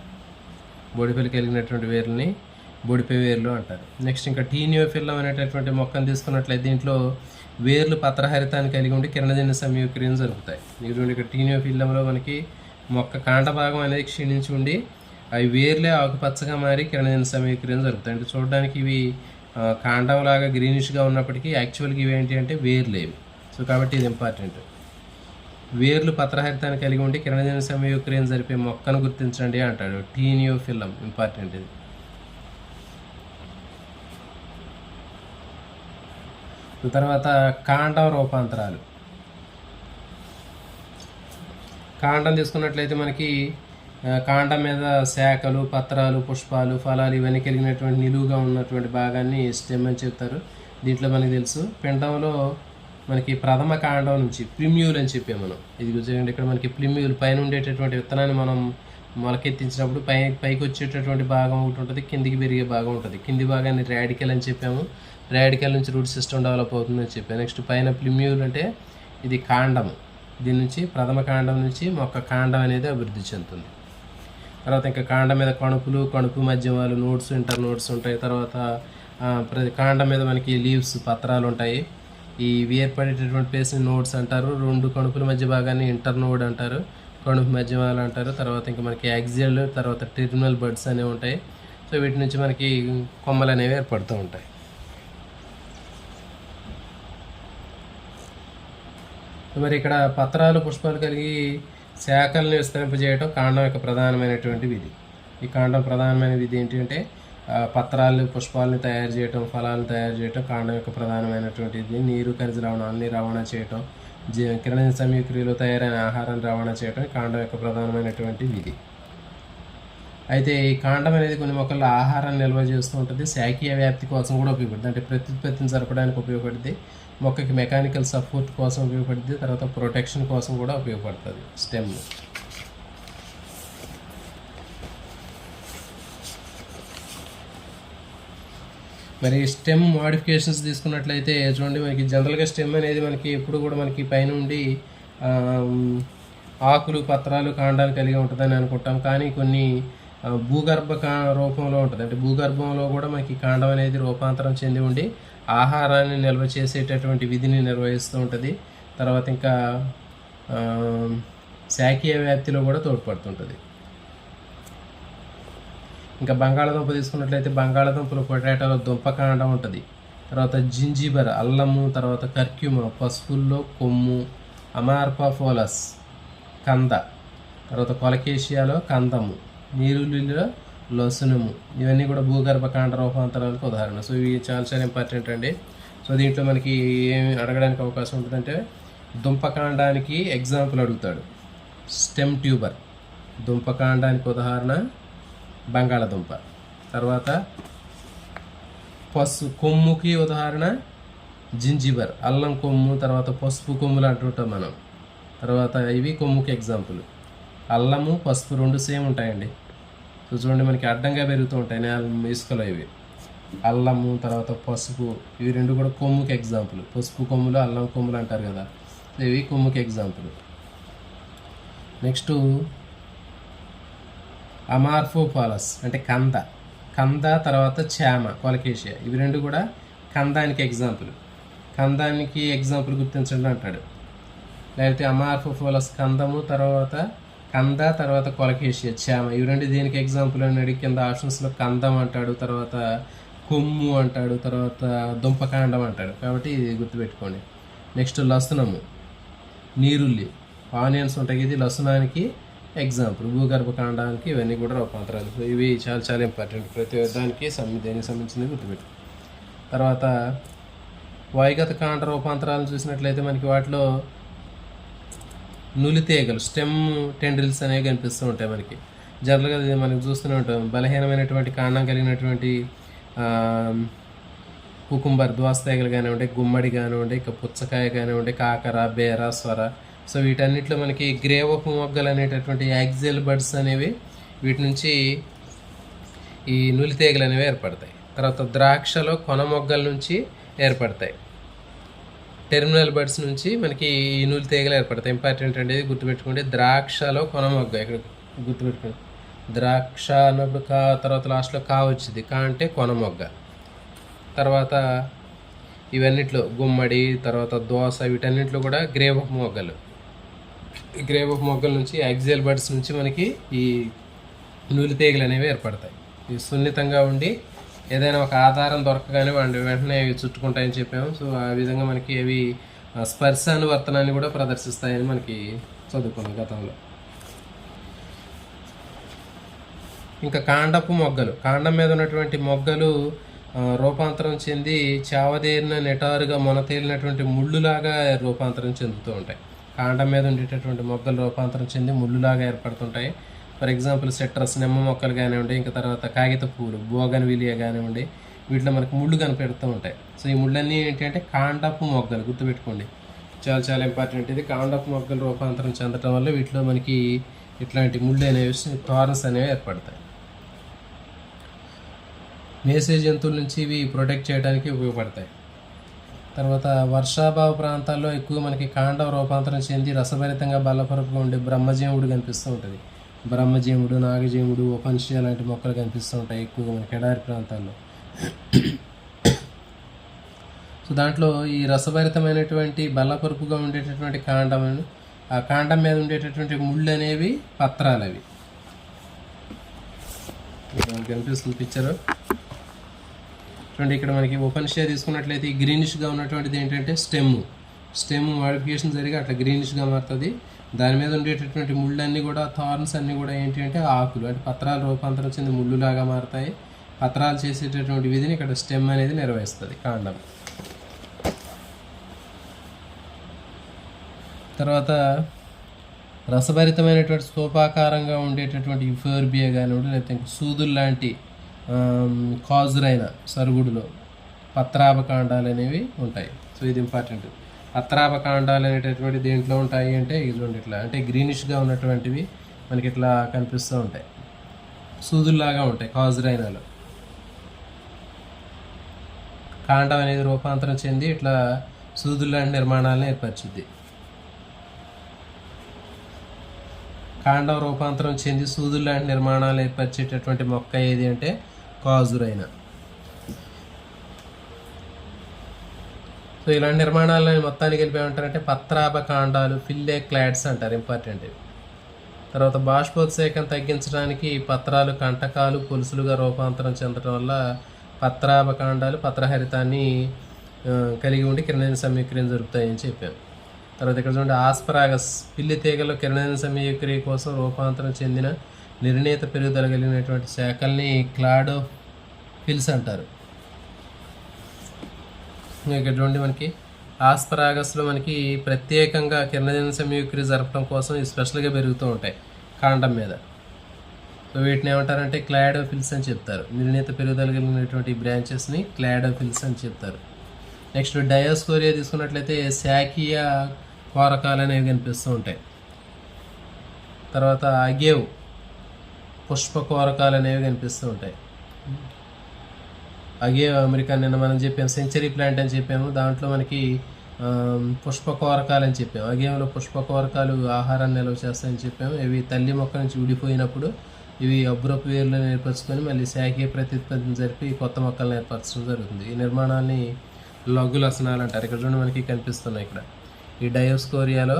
బొడిపెలు కలిగినటువంటి వేర్లని బొడిపె వేర్లు అంటారు. నెక్స్ట్ ఇంకా టీనియోఫిల్లం అనేటటువంటి మొక్కను తీసుకున్నట్లయితే దీంట్లో వేర్లు పత్రహరితాన్ని కలిగి ఉండి కిరణజన్య సంయోక్రియలు జరుగుతాయి. ఇటువంటి ఇక్కడ టీనియోఫిల్లంలో మనకి మొక్క కాండ భాగం అనేది క్షీణించి ఉండి అవి వేర్లే ఆకుపచ్చగా మారి కిరణజన్య సంయోక్రియలు జరుగుతాయి. అంటే చూడడానికి ఇవి కాండంలాగా గ్రీనిష్గా ఉన్నప్పటికీ యాక్చువల్గా ఇవి ఏంటి అంటే వేర్లేవి. సో కాబట్టి ఇది ఇంపార్టెంట్. వేర్లు పత్రహరితాన్ని కలిగి ఉండి కిరణజన్య సంయోక్రియను జరిపే మొక్కను గుర్తించండి అంటాడు. టీనియోఫిల్లం ఇంపార్టెంట్ ఇది. తర్వాత కాండం రూపాంతరాలు. కాండం తీసుకున్నట్లయితే మనకి కాండం మీద శాఖలు, పత్రాలు, పుష్పాలు, ఫలాలు ఇవన్నీ కలిగినటువంటి నిలువుగా ఉన్నటువంటి భాగాన్ని స్టెమ్ అని చెప్తారు. దీంట్లో మనకి తెలుసు పిండంలో మనకి ప్రథమ కాండం నుంచి ప్లిమ్యూల్ అని చెప్పాము మనం. ఇది గుర్తుండి ఇక్కడ మనకి ప్లిమ్యూల్ పైన ఉండేటటువంటి విత్తనాన్ని మనం మొలకెత్తించినప్పుడు పైకి వచ్చేటటువంటి భాగం ఒకటి ఉంటుంది, కిందికి పెరిగే భాగం ఉంటుంది. కింది భాగాన్ని రాడికల్ అని చెప్పాము. రాడికల్ నుంచి రూట్ సిస్టమ్ డెవలప్ అవుతుందని చెప్పాను. నెక్స్ట్ పైన ప్లిమ్యూల్ అంటే ఇది కాండం. దీని నుంచి ప్రథమ కాండం నుంచి మొక్క కాండం అనేది అభివృద్ధి చెందుతుంది. తర్వాత ఇంకా కాండం మీద కణుపులు, కణుపు మధ్యమాలు, నోట్స్, ఇంటర్ నోట్స్ ఉంటాయి. తర్వాత కాండం మీద మనకి లీవ్స్, పత్రాలు ఉంటాయి. ఈ ఏర్పడేటటువంటి ప్లేస్ని నోట్స్ అంటారు. రెండు కణుపుల మధ్య భాగాన్ని ఇంటర్ నోడ్ అంటారు, కణుపు మధ్యమాలు అంటారు. తర్వాత ఇంకా మనకి యాక్సియల్, తర్వాత టెర్మినల్ బడ్స్ అనేవి ఉంటాయి. సో వీటి నుంచి మనకి కొమ్మలు అనేవి ఏర్పడుతూ ఉంటాయి. మరి ఇక్కడ పత్రాలు, పుష్పాలు కలిగి శాఖల్ని విస్తరింపజేయడం కాండం యొక్క ప్రధానమైనటువంటి విధి. ఈ కాండం ప్రధానమైన విధి ఏంటంటే పత్రాలు, పుష్పాలని తయారు చేయటం, ఫలాలను తయారు చేయటం కాండం యొక్క ప్రధానమైనటువంటి విధి. నీరు, ఖనిజ లవణాలని రవాణా చేయటం, కిరణ సంయోక్రియలో తయారైన ఆహారాన్ని రవాణా చేయటం కాండం యొక్క ప్రధానమైనటువంటి విధి. అయితే ఈ కాండం అనేది కొన్ని మొక్కల్లో ఆహారాన్ని నిల్వ చేస్తూ ఉంటుంది, శాఖీయ వ్యాప్తి కోసం కూడా ఉపయోగపడుతుంది, అంటే ప్రత్యుత్పత్తిని జరపడానికి ఉపయోగపడుతుంది, మొక్కకి మెకానికల్ సపోర్ట్ కోసం ఉపయోగపడుతుంది, తర్వాత ప్రొటెక్షన్ కోసం కూడా ఉపయోగపడుతుంది స్టెమ్. మరి స్టెమ్ మోడిఫికేషన్స్ తీసుకున్నట్లయితే చూడండి, మనకి జనరల్గా స్టెమ్ అనేది మనకి ఎప్పుడు కూడా మనకి పైనుండి ఆకులు, పత్రాలు, కాండాలు కలిగి ఉంటుందని అనుకుంటాం. కానీ కొన్ని భూగర్భ రూపంలో ఉంటుంది, అంటే భూగర్భంలో కూడా మనకి కాండం అనేది రూపాంతరం చెంది ఉండి ఆహారాన్ని నిల్వ చేసేటటువంటి విధిని నిర్వహిస్తూ ఉంటుంది. తర్వాత ఇంకా శాఖీయ వ్యాప్తిలో కూడా తోడ్పడుతుంటుంది. ఇంకా బంగాళాదుంప తీసుకున్నట్లయితే బంగాళాదుంపలు, పొటాటోలో దుంప కాండం ఉంటుంది. తర్వాత జింజిబర్ అల్లము, తర్వాత కర్క్యూమ పసుపుల్లో కొమ్ము, అమార్పాఫోలస్ కంద, తర్వాత కొలకేషియాలో కందము, నీరులిలో లసునము, ఇవన్నీ కూడా భూగర్భ కాండ రూపాంతరాలకు ఉదాహరణ. సో ఇవి చాలా చాలా ఇంపార్టెంట్ అండి. సో దీంట్లో మనకి ఏమి అడగడానికి అవకాశం ఉంటుందంటే దుంపకాండానికి ఎగ్జాంపుల్ అడుగుతాడు, స్టెమ్ ట్యూబర్, దుంపకాండానికి ఉదాహరణ బంగాళదుంప. తర్వాత కొమ్ముకి ఉదాహరణ జింజిబర్, అల్లం కొమ్ము, తర్వాత పసుపు కొమ్ములు అంటుంటాం మనం. తర్వాత ఇవి కొమ్ముకి ఎగ్జాంపుల్. అల్లము, పసుపు రెండు సేమ్ ఉంటాయండి. సో చూడండి, మనకి అడ్డంగా పెరుగుతూ ఉంటాయి ఇసుకలో ఇవి. అల్లము, తర్వాత పసుపు, ఇవి రెండు కూడా కొమ్ముకి ఎగ్జాంపుల్. పసుపు కొమ్ములు, అల్లం కొమ్ములు అంటారు కదా, ఇవి కొమ్ముకి ఎగ్జాంపుల్. నెక్స్ట్ అమార్ఫోఫాలస్ అంటే కంద, తర్వాత చామ, కొలకేషియా, ఇవి రెండు కూడా కందానికి ఎగ్జాంపుల్. కందానికి ఎగ్జాంపుల్ గుర్తించండి అంటాడు. లేకపోతే అమార్ఫోఫాలస్ కందము, తర్వాత తర్వాత కొలకేషియా చామ, ఇవి రెండు దేనికి ఎగ్జాంపుల్ అని అడిగి కింద ఆప్షన్స్లో కందం అంటాడు, తర్వాత కొమ్ము అంటాడు, తర్వాత దుంపకాండం అంటాడు. కాబట్టి ఇది గుర్తుపెట్టుకోండి. నెక్స్ట్ లసునము, నీరుల్లి, ఆనియన్స్ ఉంటాయి, ఇది లసునానికి ఎగ్జాంపుల్. భూగర్భ కాండానికి ఇవన్నీ కూడా రూపాంతరాలు. సో ఇవి చాలా చాలా ఇంపార్టెంట్, ప్రతి దానికి దేనికి సంబంధించింది గుర్తుపెట్టు. తర్వాత వాయుగత కాండ రూపాంతరాలను చూసినట్లయితే మనకి వాటిలో నులితీగలు, స్టెమ్ టెండ్రిల్స్ అనేవి కనిపిస్తూ ఉంటాయి మనకి. జనరల్గా మనకి చూస్తూనే ఉంటాం, బలహీనమైనటువంటి కాండం కలిగినటువంటి కుకుంబర్, దోసతీగలు కానివ్వండి, గుమ్మడి కానివ్వండి, ఇక పుచ్చకాయ కానివ్వండి, కాకర, బేర, స్వర. సో వీటన్నిటిలో మనకి గ్రేవపు మొగ్గలు అనేటటువంటి యాక్సియల్ బడ్స్ అనేవి, వీటి నుంచి ఈ నులితీగలు అనేవి ఏర్పడతాయి. తర్వాత ద్రాక్షలో కొన మొగ్గల నుంచి ఏర్పడతాయి. టెర్మినల్ బడ్స్ నుంచి మనకి ఈ నులితీగలు ఏర్పడతాయి. ఇంపార్టెంట్ అండి, గుర్తుపెట్టుకోండి. ద్రాక్షలో కొన మొగ్గ, ఇక్కడ గుర్తుపెట్టుకోండి. ద్రాక్ష అన్నప్పుడు తర్వాత లాస్ట్లో వచ్చింది, అంటే కొన మొగ్గ. తర్వాత ఇవన్నిట్లో గుమ్మడి, తర్వాత దోస, వీటన్నింటిలో కూడా గ్రేవపు మొగ్గలు. గ్రేవపు మొగ్గల నుంచి, యాక్సియల్ బడ్స్ నుంచి మనకి ఈ నులితీగలు అనేవి ఏర్పడతాయి. ఇవి సున్నితంగా ఉండి ఏదైనా ఒక ఆధారం దొరకగానే వెంటనే అవి చుట్టుకుంటాయని చెప్పాము. సో ఆ విధంగా మనకి అవి స్పర్శానువర్తనాన్ని కూడా ప్రదర్శిస్తాయని మనకి చదువుకున్నాం గతంలో. ఇంకా కాండపు మొగ్గలు, కాండం మీద ఉన్నటువంటి మొగ్గలు రూపాంతరం చెంది చావదేరిన నిటారుగా మొనతేలినటువంటి ముళ్ళులాగా రూపాంతరం చెందుతూ ఉంటాయి. కాండం మీద ఉండేటటువంటి మొగ్గలు రూపాంతరం చెంది ముళ్ళులాగా ఏర్పడుతుంటాయి. ఫర్ ఎగ్జాంపుల్ సిట్రస్, నిమ్మ మొక్కలు కానివ్వండి, ఇంకా తర్వాత కాగిత పూలు, బోగన్విలియా కానివ్వండి, వీటిలో మనకి ముళ్ళు కనిపెడుతూ ఉంటాయి. సో ఈ ముళ్ళన్నీ ఏంటంటే కాండపు మొగ్గలు, గుర్తుపెట్టుకోండి, చాలా చాలా ఇంపార్టెంట్. ఇది కాండపు మొగ్గలు రూపాంతరం చెందడం వల్ల వీటిలో మనకి ఇట్లాంటి ముళ్ళు అనేవి, థారన్స్ అనేవి ఏర్పడతాయి. మేసే జంతువుల నుంచి ఇవి ప్రొటెక్ట్ చేయడానికి ఉపయోగపడతాయి. తర్వాత వర్షాభావ ప్రాంతాల్లో ఎక్కువ మనకి కాండం రూపాంతరం చెంది రసభరితంగా బల్లపరుపుగా ఉండే బ్రహ్మజీవుడు కనిపిస్తూ ఉంటుంది. బ్రహ్మజీవుడు, నాగజీవుడు, ఓపెన్షియా లాంటి మొక్కలు కనిపిస్తూ ఉంటాయి ఎక్కువగా మనకి ఎడారి ప్రాంతాల్లో. సో దాంట్లో ఈ రసభరితమైనటువంటి బల్లపరుపుగా ఉండేటటువంటి కాండం, ఆ కాండం మీద ఉండేటటువంటి ముళ్ళు అనేవి పత్రాలు. అవి కనిపిస్తుంది పిక్చరు చూడండి. ఇక్కడ మనకి ఓపెన్షియా తీసుకున్నట్లయితే ఈ గ్రీనిష్గా ఉన్నటువంటిది ఏంటంటే స్టెమ్ మాడిఫికేషన్ జరిగి అట్లా గ్రీనిష్గా మారుతుంది. దాని మీద ఉండేటటువంటి ముళ్ళన్నీ కూడా, థార్న్స్ అన్నీ కూడా ఏంటి అంటే ఆకులు, అంటే పత్రాలు రూపాంతరం చెంది ముళ్ళులాగా మారుతాయి. పత్రాలు చేసేటటువంటి విధిని ఇక్కడ స్టెమ్ అనేది నిర్వహిస్తుంది, కాండం. తర్వాత రసభరితమైనటువంటి స్తూపాకారంగా ఉండేటటువంటి యుఫోర్బియా కానివ్వండి, లేకపోతే ఇంకా సూదులు లాంటి కాజురైన సరుగుడులో పత్రాభకాండాలు అనేవి ఉంటాయి. సో ఇది ఇంపార్టెంట్. పత్రాభకాండాలు అనేటటువంటి దేంట్లో ఉంటాయి అంటే ఇదిగోండి ఇట్లా, అంటే గ్రీనిష్గా ఉన్నటువంటివి మనకి ఇట్లా కనిపిస్తూ ఉంటాయి, సూదుల్లాగా ఉంటాయి కాజురైనాలు. కాండం అనేది రూపాంతరం చెంది ఇట్లా సూదుల్లాంటి నిర్మాణాలను ఏర్పరిచింది. కాండం రూపాంతరం చెంది సూదుల్లాంటి నిర్మాణాలు ఏర్పరిచేటటువంటి మొక్క ఏది అంటే కాజురైనా. సో ఇలాంటి నిర్మాణాలను మొత్తానికి వెళ్ళిపోయి పత్రాభకాండాలు, ఫిల్లే క్లాడ్స్ అంటారు, ఇంపార్టెంట్. తర్వాత బాష్పోత్సేకం తగ్గించడానికి పత్రాలు కంటకాలు పులుసులుగా రూపాంతరం చెందడం వల్ల పత్రాభకాండాలు పత్రహరితాన్ని కలిగి ఉండి కిరణజన్య సమయక్రియలు జరుపుతాయని చెప్పాం. తర్వాత ఇక్కడ చూడండి, ఆస్పరాగస్ పిల్లి తీగలో కిరణజన్య సమయక్రియ కోసం రూపాంతరం చెందిన నిర్ణీత పెరుగుదల కలిగినటువంటి శాఖల్ని క్లాడోఫిల్స్ అంటారు. ఇక్కడ చూడండి, మనకి ఆస్పరాగస్లో మనకి ప్రత్యేకంగా కిరణజన్య సమయక్రియ జరపడం కోసం స్పెషల్గా పెరుగుతూ ఉంటాయి కాండం మీద. సో వీటిని ఏమంటారంటే క్లాడోఫిల్స్ అని చెప్తారు. నిర్ణీత పెరుగుదల కలిగినటువంటి బ్రాంచెస్ని క్లాడోఫిల్స్ అని చెప్తారు. నెక్స్ట్ డయోస్కోరియా తీసుకున్నట్లయితే శాఖీయ కోరకాలు అనేవి కనిపిస్తూ ఉంటాయి. తర్వాత అగేవ్ పుష్ప కోరకాలు అనేవి కనిపిస్తూ ఉంటాయి. అగేవ్ అమెరికా నిన్న మనం చెప్పాము సెంచరీ ప్లాంట్ అని చెప్పాము, దాంట్లో మనకి పుష్పకోరకాలు అని చెప్పాము. అగేవ్లో పుష్పకోరకాలు ఆహారాన్ని నిల్వ చేస్తాయని చెప్పాము. ఇవి తల్లి మొక్క నుంచి విడిపోయినప్పుడు ఇవి అబ్బురపు వేర్లను ఏర్పరచుకొని మళ్ళీ శాఖీయ ప్రత్యుత్పత్తిని జరిపి కొత్త మొక్కలను ఏర్పరచడం జరుగుతుంది. ఈ నిర్మాణాన్ని లఘు లసనాలు అంటారు. ఇక్కడ చూడండి మనకి కనిపిస్తున్నాయి. ఇక్కడ ఈ డయోస్కోరియాలో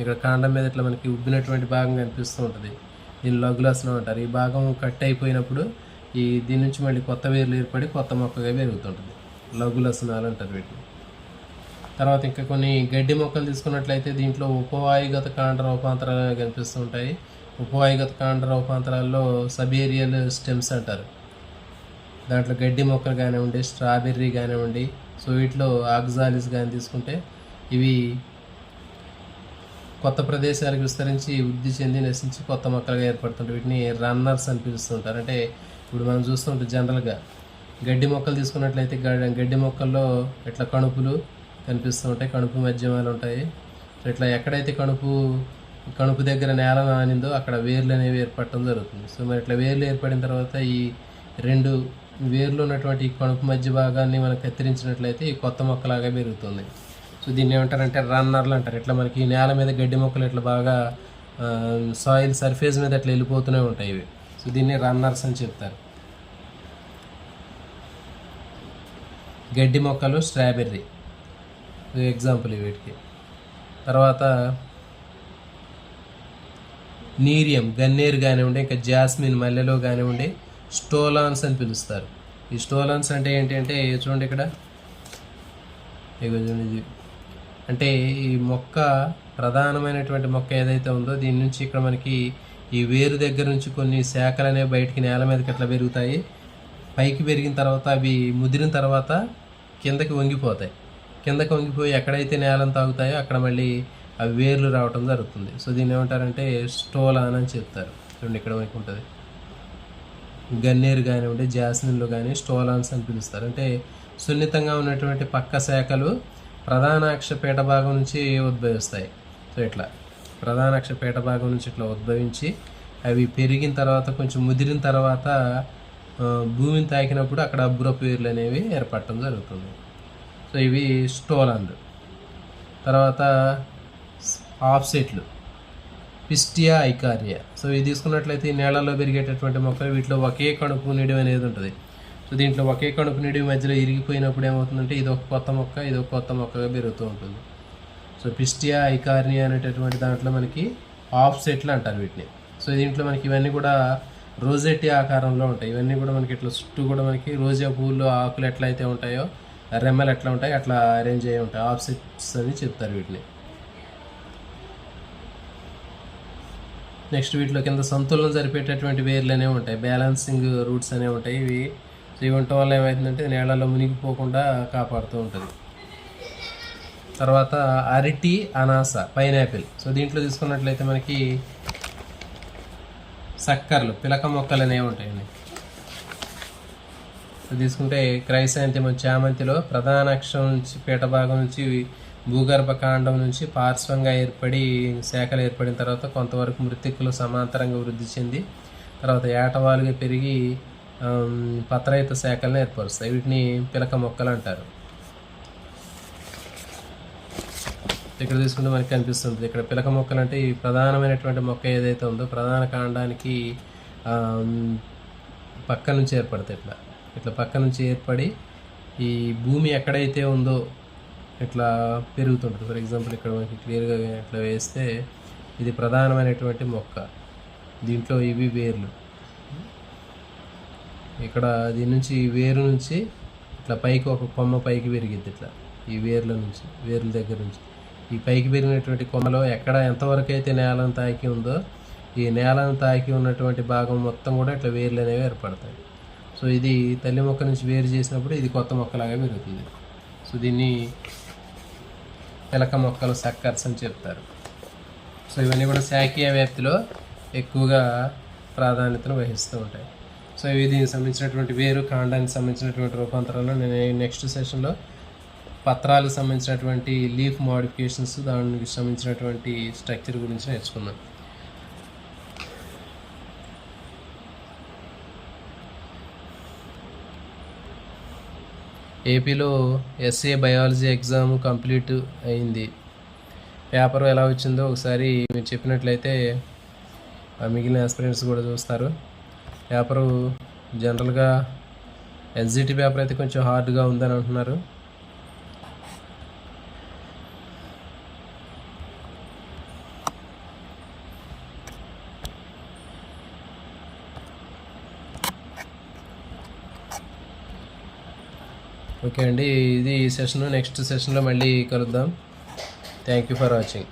ఇక్కడ కాండం మీద ఇట్లా మనకి ఉబ్బినటువంటి భాగం కనిపిస్తూ ఉంటుంది, దీన్ని లఘు లసనం అంటారు. ఈ భాగం కట్ అయిపోయినప్పుడు దీని నుంచి మళ్ళీ కొత్త వేర్లు ఏర్పడి కొత్త మొక్కగా పెరుగుతుంటుంది, లఘు లసనాలు అంటారు వీటిని. తర్వాత ఇంకా కొన్ని గడ్డి మొక్కలు తీసుకున్నట్లయితే దీంట్లో ఉపవాయుగత కాండ రూపాంతరాలు కనిపిస్తూ ఉంటాయి. ఉపవాయుగత కాండ రూపాంతరాల్లో సబేరియల్ స్టెమ్స్ అంటారు. దాంట్లో గడ్డి మొక్కలు కానివ్వండి, స్ట్రాబెర్రీ కానివ్వండి, సో వీటిలో ఆక్సాలిస్ కానీ తీసుకుంటే ఇవి కొత్త ప్రదేశాలకు విస్తరించి వృద్ధి చెంది నశించి కొత్త మొక్కలుగా ఏర్పడుతుంటాయి. వీటిని రన్నర్స్ అని పిలుస్తుంటారు. అంటే ఇప్పుడు మనం చూస్తుంటే జనరల్గా గడ్డి మొక్కలు తీసుకున్నట్లయితే గడ్డి మొక్కల్లో ఇట్లా కణుపులు కనిపిస్తూ ఉంటాయి, కణుపు మధ్యమాలు ఉంటాయి. సో ఇట్లా ఎక్కడైతే కణుపు దగ్గర నేల నానిందో అక్కడ వేర్లు అనేవి ఏర్పడటం జరుగుతుంది. సో మరి ఇట్లా వేర్లు ఏర్పడిన తర్వాత ఈ రెండు వేర్లు ఉన్నటువంటి కణుపు మధ్య భాగాన్ని మనం కత్తిరించినట్లయితే ఈ కొత్త మొక్కలాగా పెరుగుతుంది. సో దీన్ని ఏమంటారంటే రన్నర్లు అంటారు. ఇట్లా మనకి నేల మీద గడ్డి మొక్కలు ఇట్లా బాగా సాయిల్ సర్ఫేస్ మీద అట్లా వెళ్ళిపోతూనే ఉంటాయి ఇవి. సో దీన్ని రన్నర్స్ అని చెప్తారు. గడ్డి మొక్కలు, స్ట్రాబెర్రీ ఎగ్జాంపుల్ వీటికి. తర్వాత నీరియం గన్నేరు కానివ్వండి, ఇంకా జాస్మిన్ మల్లెలో కానివ్వండి స్టోలాన్స్ అని పిలుస్తారు. ఈ స్టోలాన్స్ అంటే ఏంటి అంటే చూడండి ఇక్కడ ఇది అంటే ఈ మొక్క ప్రధానమైనటువంటి మొక్క ఏదైతే ఉందో దీని నుంచి ఇక్కడ మనకి ఈ వేరు దగ్గర నుంచి కొన్ని శాఖలు అనేవి బయటికి నేల మీదకి అట్లా పెరుగుతాయి. పైకి పెరిగిన తర్వాత అవి ముదిరిన తర్వాత కిందకి వంగిపోతాయి. కిందకి వంగిపోయి ఎక్కడైతే నేలను తాగుతాయో అక్కడ మళ్ళీ అవి వేర్లు రావటం జరుగుతుంది. సో దీన్ని ఏమంటారంటే స్టోలాన్ అని చెప్తారు. చూడండి ఇక్కడ మనకి ఉంటుంది. గన్నేరు కానివ్వండి, జాస్మిన్లో కానీ స్టోలాన్స్ అని పిలుస్తారు. అంటే సున్నితంగా ఉన్నటువంటి పక్క శాఖలు ప్రధానాక్ష పీఠ భాగం నుంచి ఉద్భవిస్తాయి. సో ఇట్లా ప్రధానాక్ష పీఠ భాగం నుంచి ఇట్లా ఉద్భవించి అవి పెరిగిన తర్వాత కొంచెం ముదిరిన తర్వాత భూమిని తాకినప్పుడు అక్కడ అబ్బురపు వేర్లు అనేవి ఏర్పడటం జరుగుతుంది. సో ఇవి స్టోలాన్లు. తర్వాత ఆఫ్సెట్లు, పిస్టియా ఐకారియా. సో ఇది తీసుకున్నట్లయితే ఈ నేలలో పెరిగేటటువంటి మొక్కలు వీటిలో ఒకే కణుపు నిడివి అనేది ఉంటుంది. సో దీంట్లో ఒకే కణుపు నిడివి మధ్యలో ఇరిగిపోయినప్పుడు ఏమవుతుందంటే ఇది ఒక కొత్త మొక్క, ఇది ఒక కొత్త మొక్కగా పెరుగుతూ ఉంటుంది. సో పిస్టియా ఐకారియా అనేటటువంటి దాంట్లో మనకి ఆఫ్సెట్లు అంటారు వీటిని. సో దీంట్లో మనకి ఇవన్నీ కూడా రోజెట్టి ఆకారంలో ఉంటాయి. ఇవన్నీ కూడా మనకి ఇట్లా చుట్టూ కూడా మనకి రోజా పువ్వుల్లో ఆకులు ఎట్లయితే ఉంటాయో రెమ్మలు ఎట్లా ఉంటాయి అట్లా అరేంజ్ అయ్యి ఉంటాయి. ఆఫ్సెట్స్ అని చెప్తారు వీటిని. నెక్స్ట్ వీటిలో కింద సంతులనం జరిపేటటువంటి వేర్లు అనేవి ఉంటాయి, బ్యాలెన్సింగ్ రూట్స్ అనేవి ఉంటాయి. ఇవి ఉండటం వల్ల ఏమవుతుందంటే నేలలో మునిగిపోకుండా కాపాడుతూ ఉంటుంది. తర్వాత అరటి, అనాస, పైనాపిల్. సో దీంట్లో తీసుకున్నట్లయితే మనకి సక్కర్లు, పిలక మొక్కలు అనేవి ఉంటాయండి. తీసుకుంటే క్రైసాంతిమం, చామంతిలో ప్రధాన అక్షం నుంచి పీట భాగం నుంచి భూగర్భ కాండం నుంచి పార్శ్వంగా ఏర్పడి శాఖలు ఏర్పడిన తర్వాత కొంతవరకు మృతిక్కులు సమాంతరంగా వృద్ధి చెంది తర్వాత ఏటవాలుగా పెరిగి పత్రయుత శాఖలను ఏర్పరుస్తాయి. వీటిని పిలక మొక్కలు అంటారు. ఇక్కడ తీసుకుంటే మనకి కనిపిస్తుంది. ఇక్కడ పిలక మొక్కలు అంటే ఈ ప్రధానమైనటువంటి మొక్క ఏదైతే ఉందో ప్రధాన కాండానికి పక్క నుంచి ఏర్పడతాయి. ఇట్లా పక్క నుంచి ఏర్పడి ఈ భూమి ఎక్కడైతే ఉందో ఇట్లా పెరుగుతుంటుంది. ఫర్ ఎగ్జాంపుల్ ఇక్కడ మనకి క్లియర్గా ఇట్లా వేస్తే ఇది ప్రధానమైనటువంటి మొక్క. దీంట్లో ఇవి వేర్లు. ఇక్కడ దీని నుంచి వేరు నుంచి ఇట్లా పైకి ఒక కొమ్మ పైకి పెరిగిద్ది. ఇట్లా ఈ వేర్ల నుంచి, వేర్ల దగ్గర నుంచి ఈ పైకి పెరిగినటువంటి కొమ్మలో ఎక్కడ ఎంతవరకు అయితే నేలను తాకి ఉందో ఈ నేలను తాకి ఉన్నటువంటి భాగం మొత్తం కూడా ఇట్లా వేర్లు అనేవి ఏర్పడతాయి. సో ఇది తల్లి మొక్క నుంచి వేరు చేసినప్పుడు ఇది కొత్త మొక్కలాగా పెరుగుతుంది. సో దీన్ని పిలక మొక్కలు, సక్కర్స్ అని చెప్తారు. సో ఇవన్నీ కూడా శాఖీయ వ్యాప్తిలో ఎక్కువగా ప్రాధాన్యతను వహిస్తూ ఉంటాయి. సో ఇవి దీనికి సంబంధించినటువంటి వేరు కాండానికి సంబంధించినటువంటి రూపాంతరాలు నేను నెక్స్ట్ సెషన్లో పత్రాలకు సంబంధించినటువంటి లీఫ్ మోడిఫికేషన్స్, దానికి సంబంధించినటువంటి స్ట్రక్చర్ గురించి నేర్చుకుందాం. ఏపీలో ఎస్ఏ బయాలజీ ఎగ్జామ్ కంప్లీట్ అయింది. పేపర్ ఎలా వచ్చిందో ఒకసారి మీరు చెప్పినట్లయితే మిగిలిన ఆస్పిరెంట్స్ కూడా చూస్తారు. పేపరు జనరల్గా ఎస్జిటి పేపర్ అయితే కొంచెం హార్డ్గా ఉందని అంటున్నారు. ఓకే అండి, ఇది ఈ సెషన్. నెక్స్ట్ సెషన్లో మళ్ళీ కలుద్దాం. Thank you for watching.